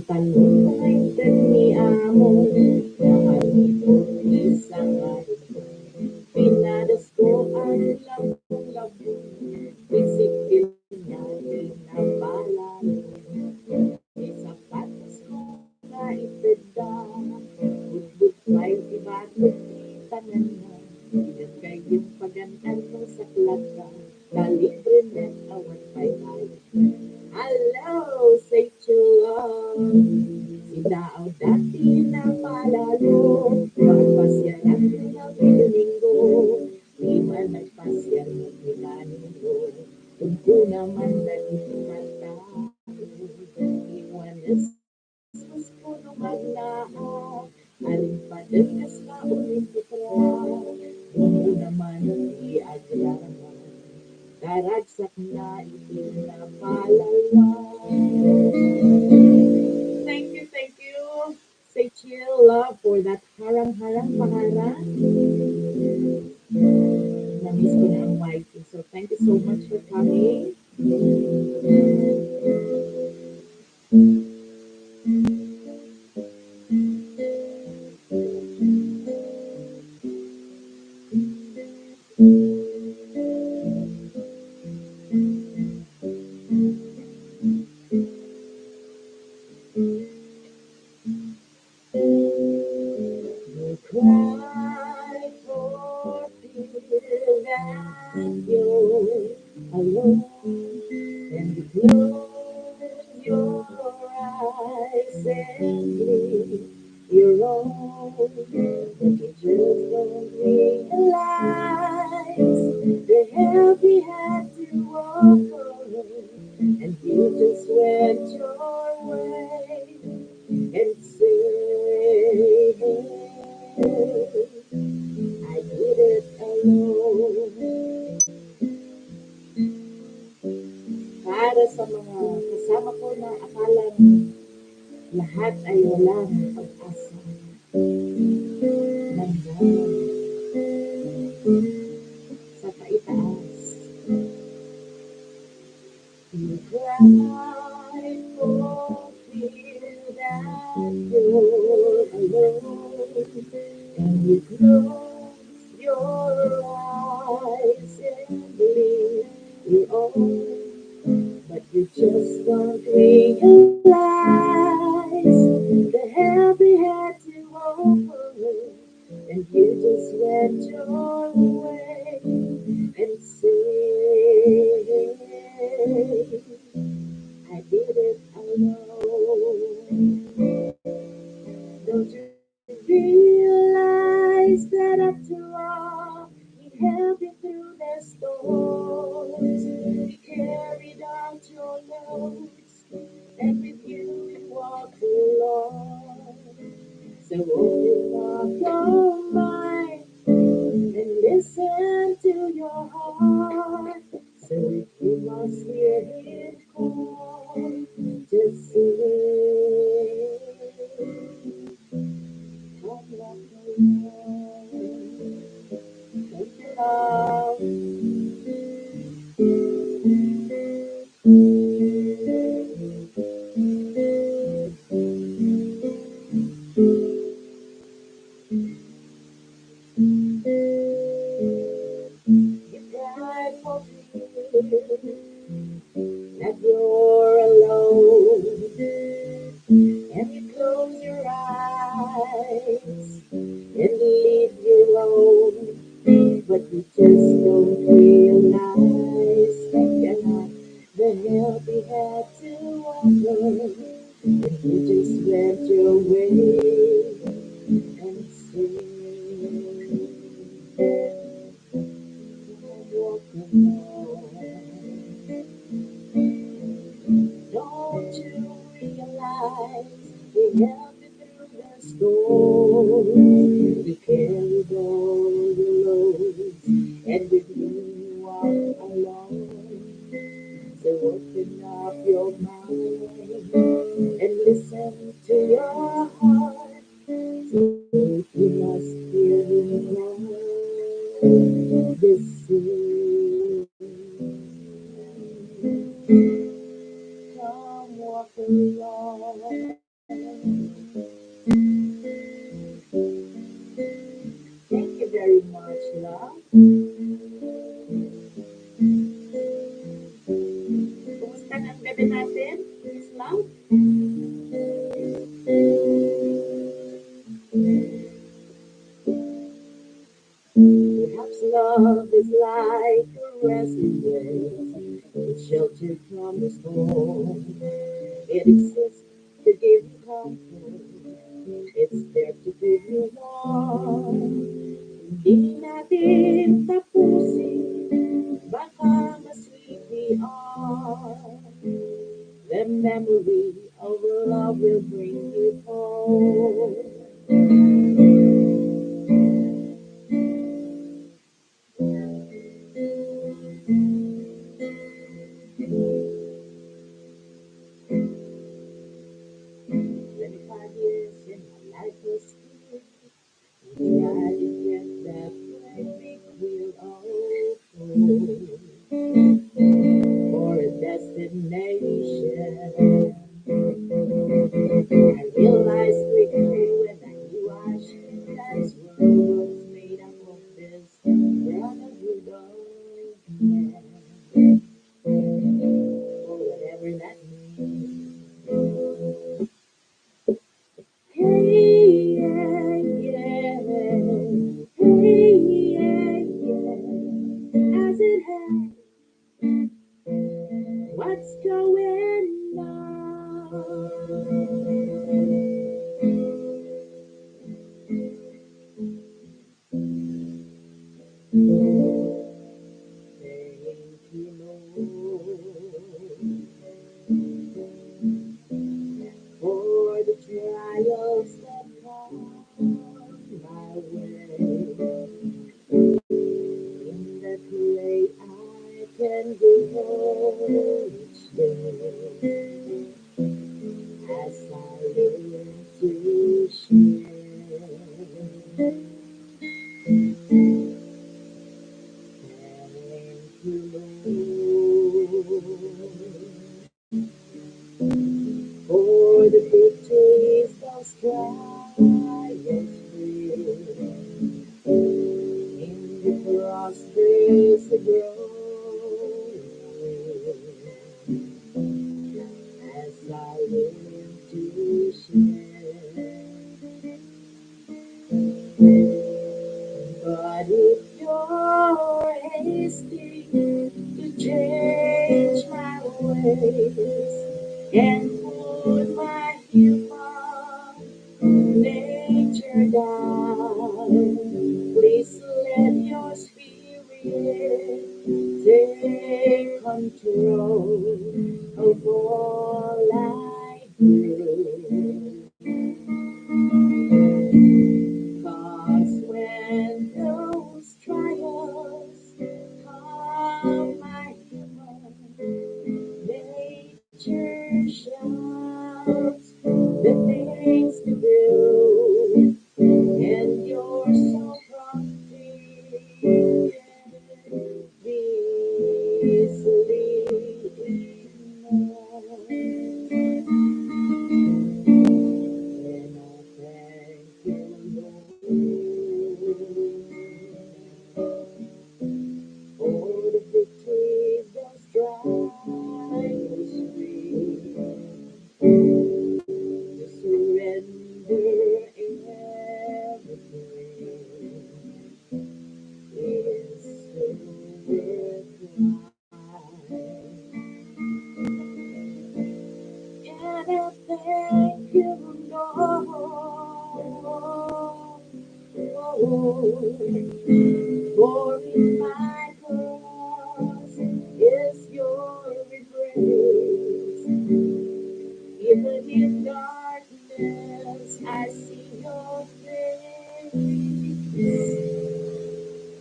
Pantalon painted ni amo, nakalipot isang araw. Pinadas ko ang labong-labong, pisikil niya din na balalo. May sapatos ko na ipeda, budbud pa'y ibatot tanan na. Ilan kayong pagantan mo sa plaka, kalibre net awan pa'y bayo. Hello, say chulo. Si Dao dati na palalo. Magpasya natin na Domingo. Di man nagpasya ng Domingo. Kung una man nagkatao. Iwanas mas puno magnaa. Aling padagas na ulit itra. Kung una man di agrama. Karagsak na itinapalala. Thank you. Say chill love for that harang-harang pangalan. Na-miss ko na ang wifey. So thank you so much for coming. You cry for fear that you're alone, and you close your eyes and leave your own, but you just don't realize the heavy had to walk, and you just went your way and say, I did it alone. Para sa mga kasama ko na akalang lahat ay walang pag-asa. Nandyan sa taitaas. You cry for fear that you're alone, and you close your eyes and believe your own, but you just don't realize the heavy had to over, and you just went your way and say, I did it alone. Don't you realize that after all, he held you through the storms. He carried out your loads, and with you he walked along. So open up your mind and listen to your heart. So if you must hear his call, just say, come like the Lord, come love. You cry for fear that you're alone, and you close your eyes and leave you alone. But you just don't realize that you're not the help you had to offer. And you just went your way and say, walk alone. Don't you realize we help you through the storm? We carried all the loads, and with you you are alone. So open up your mind and listen to your heart. So you must hear him now. This is come walk along. Thank you very much, love. Kumusta na ang gabi natin, Miss Love? Perhaps love is like a resting place, a shelter from the storm. It exists to give you comfort. It's there to give you warmth. Di natin tapusin, baka mas-sweet we are. The memory of love will bring you home. "25 years in my life was good. We tried to get that big wheel of for a destination. I realized quickly when I knew I should that this world was made up of this brotherhood of man, or whatever that means. Hey, yeah, yeah. Hey, yeah, yeah. As it has, what's going on? Thank you, Lord, for the trials that come my way. In that way I can go each day as I learn to share. Thank you, Lord, for the victories those trials bring. In the cross there's a growing as I learn to share. But if you're hasty to change my ways and put my human nature down, please let your spirit For in my cross is your embrace. Even in darkness, I see your face.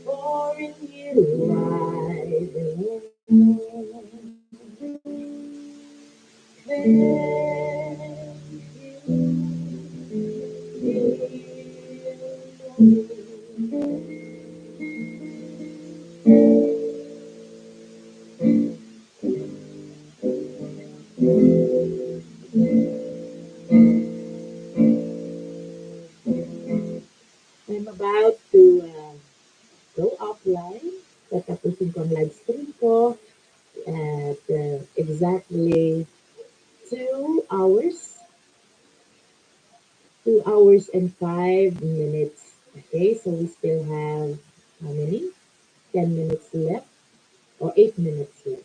For in you I belong. I'm about to go offline. Tatapusin ko ang live stream ko at exactly 2 hours, 2 hours and 5 minutes. Okay, so we still have how many? 10 minutes left or 8 minutes left.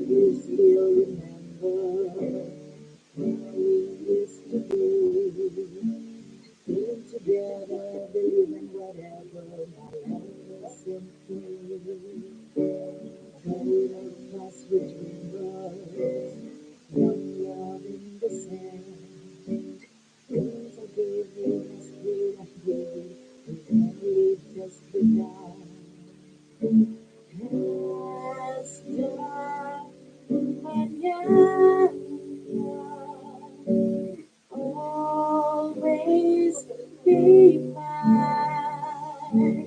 You still remember how we used to be, being together, believing whatever my love sent me. Carried on us between brothers, young love in the sand. Things I gave you, as good I gave you, we've only just begun. As time mañana, always be mine.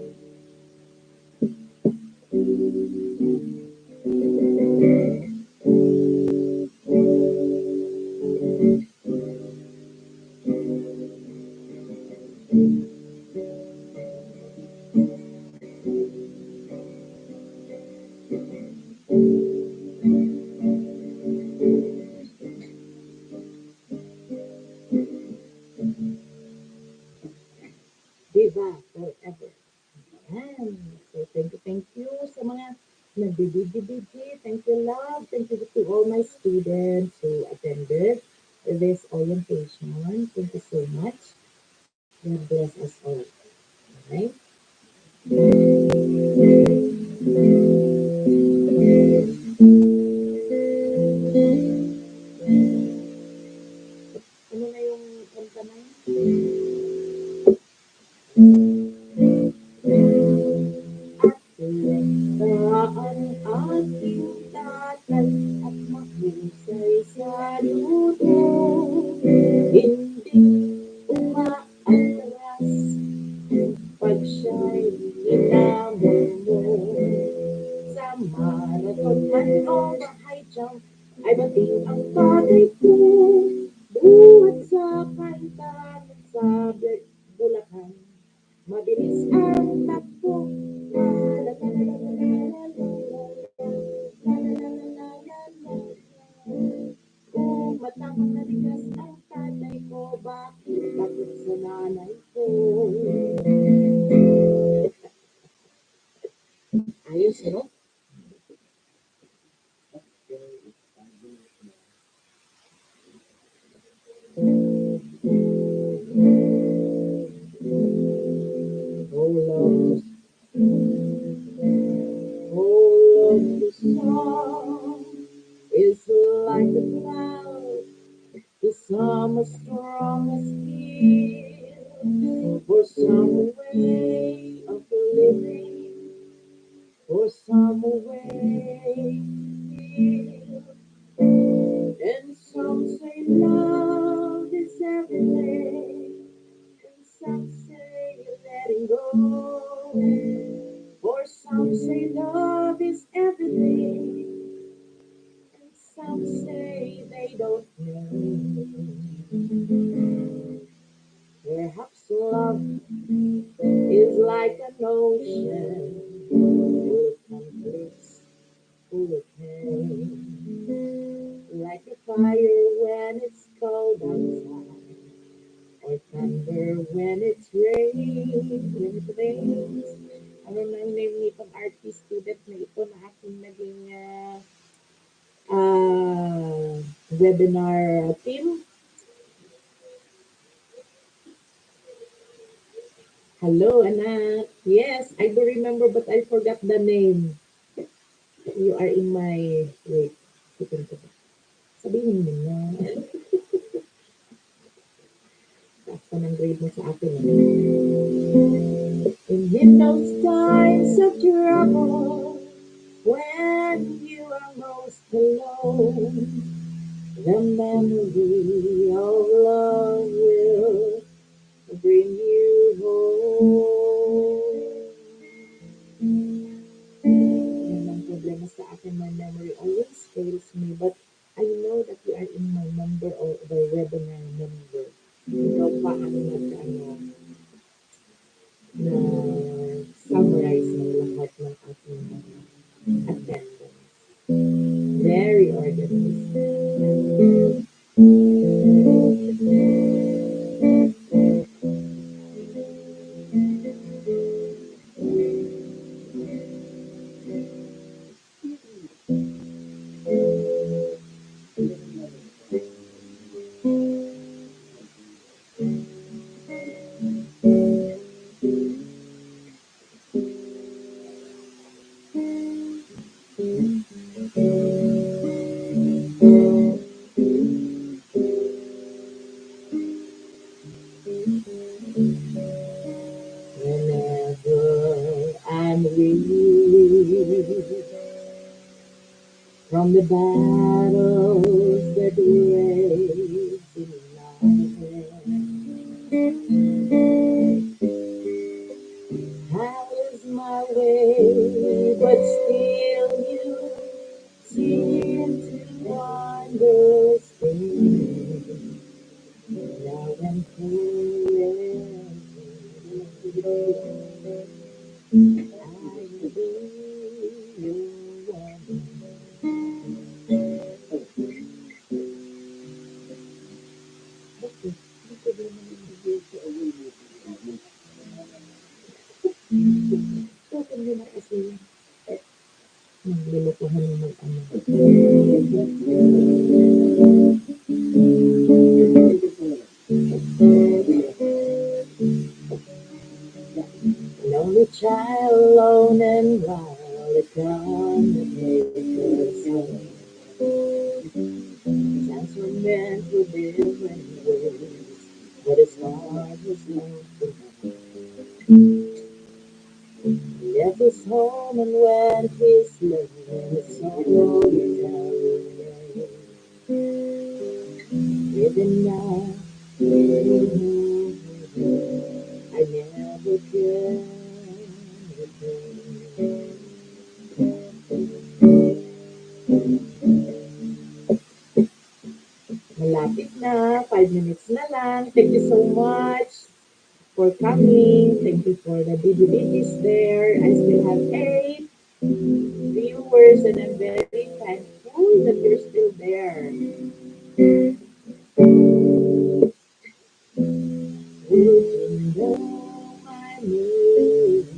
Viva forever. Ayan. So, thank you sa mga nagbibigay. Thank you, love. Thank you to all my students who attended this orientation. Thank you so much. God bless us all. Alright? Ano na yung kanta na yun? At aking tatay at mahusay sa luto. Hindi umaatras pag siya'y inamon mo. Sa marathon man o high jump ay bating ang tatay ko. Buhat sa kanta sa Bulacan. Mabilis ang takbo. La la la la la la la la la la la la. Kung matangaligas ang tatay ko, bakit takot sa nanay ko? Ayos, no? Oh, love, oh, love, the song is like a cloud. The summer strong as steel. For some way of living, for some way to feel. And some say love is everything, and some say letting go. For some say love is everything, and some say they don't know. Perhaps love is like an ocean, full of conflicts, full of pain. Like a fire when it's cold outside, or thunder when it rains. Ano na yung name nitong artist student na ito na aking naging webinar team. Hello, anak. Yes, I do remember, but I forgot the name. You are in my... Wait, sipin ko ba? Sabihin mo na. Taas pa ng grade mo sa akin. In those times of trouble, when you are most alone, the memory of love will bring you home. Yan ang problema sa akin. My memory always fails me, but I know that you are in my number or the webinar number. Ikaw pa ang na summarize ng lahat ng ating mga attendance. Very organized. Whenever I'm weary from the battles that rage in my head, I lose my way, but still you seem to understand. Now and forever, I will be your woman. Bakit hindi na kasi naglulukuhan ng mag-ano? Lonely child, alone and wild, it come to make us home. Times were meant for different ways, but his heart was not for home. He left his home and went his way, and his sorrow is away. Living now, I never can return. Malapit na, 5 minutes na lang. Thank you so much for coming. Thank you for the DVDs there. I still have 8 viewers and I'm very thankful that you're still there. Even though I knew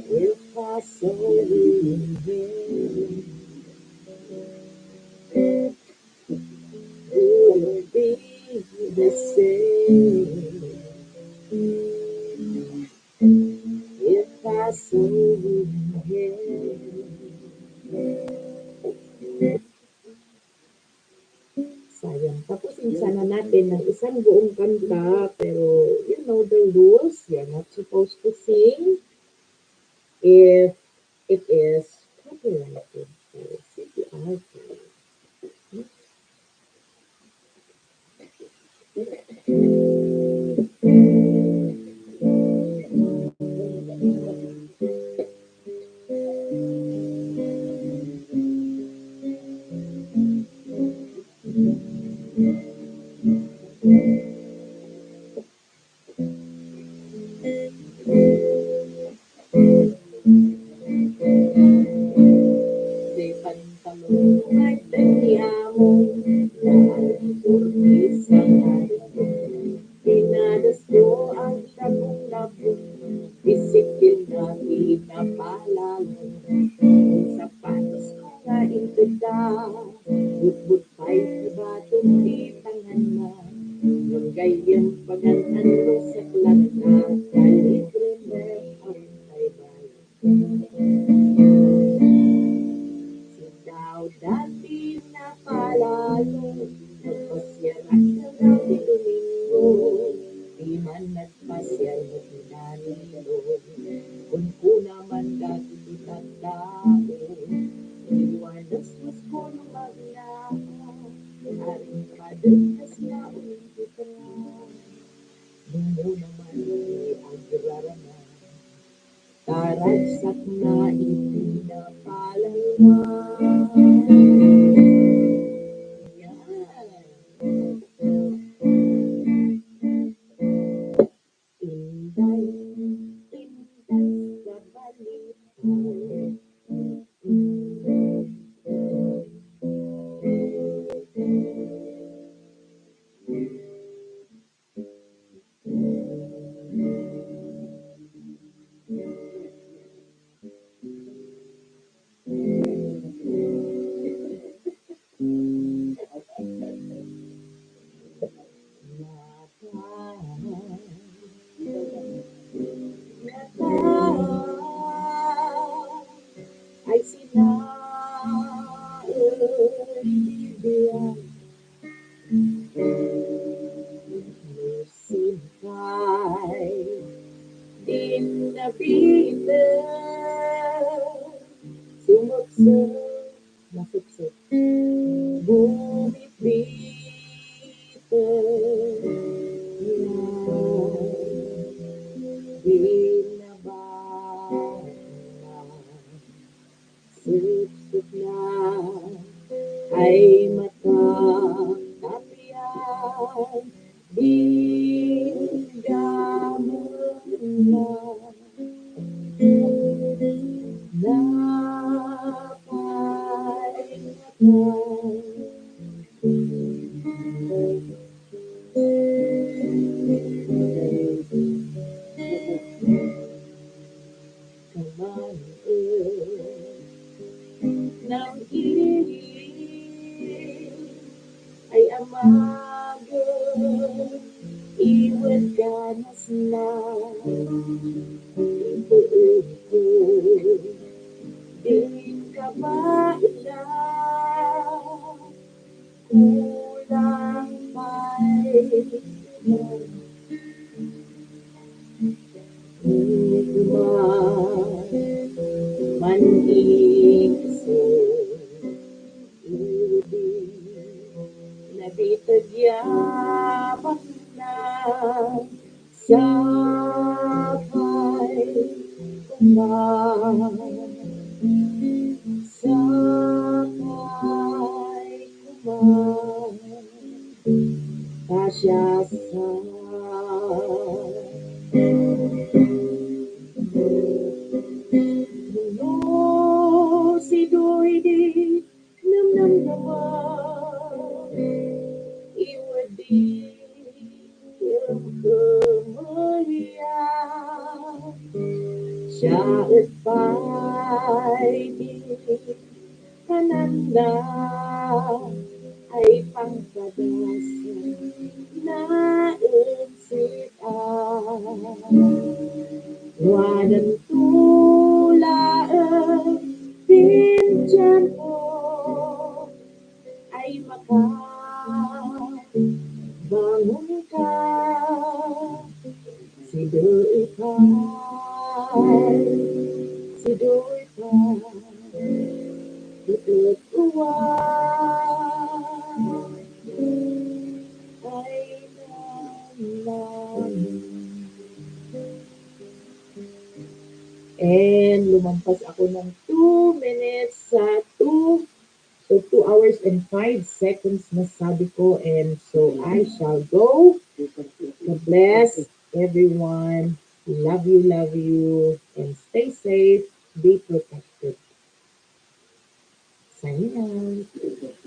if I saw you again, would be the same. If I saw you again. Sayang. Tapusin sana natin ng isang buong kanta, pero you know the rules. You're not supposed to sing if it is copyrighted. So, CPR. De pantalon. Magtaniyamong isa pinadas ko ang labong-labong bisikil na pinapalalan. Sapatos ko nga intuda, but pa'y batong itangan na. Nung gayang pagantanlo sa planta, kalibre mo ang taybay. Daw dati na palalo, nagpasyarak na daw di Domingo, di man nagpasyal mo pinanilo, kung kuna man dati di tandao, iwanas mas ko lumagna, aring padagkas na ulit kita, nung muna man agrarana, taragsak na ipinapalangwa. Inday, inday sa balitan. Ay sinabihan musinkay din nabitan sumukso nasukso bumibito suksok na ay matatapian bigamo na napay ng ilig ay amago iwan ganas na ibuod ko din ka ba kulang pa'y manigso nabitagyabak na sabay sabay pasya sa mundo si do'y di namnamnaman iwadi ang kamalian siya at pa'y di kananda ay pangkadasan na insitan wanan tulaan pinjan mo ay makabangon ka si do'y pa'y ikot uwan ay nalaman. And lumampas ako ng 2 minutes sa 2. So 2 hours and 5 seconds na sabi ko. And so I shall go. God bless everyone. Love you. And stay safe. Be protected. Signing out.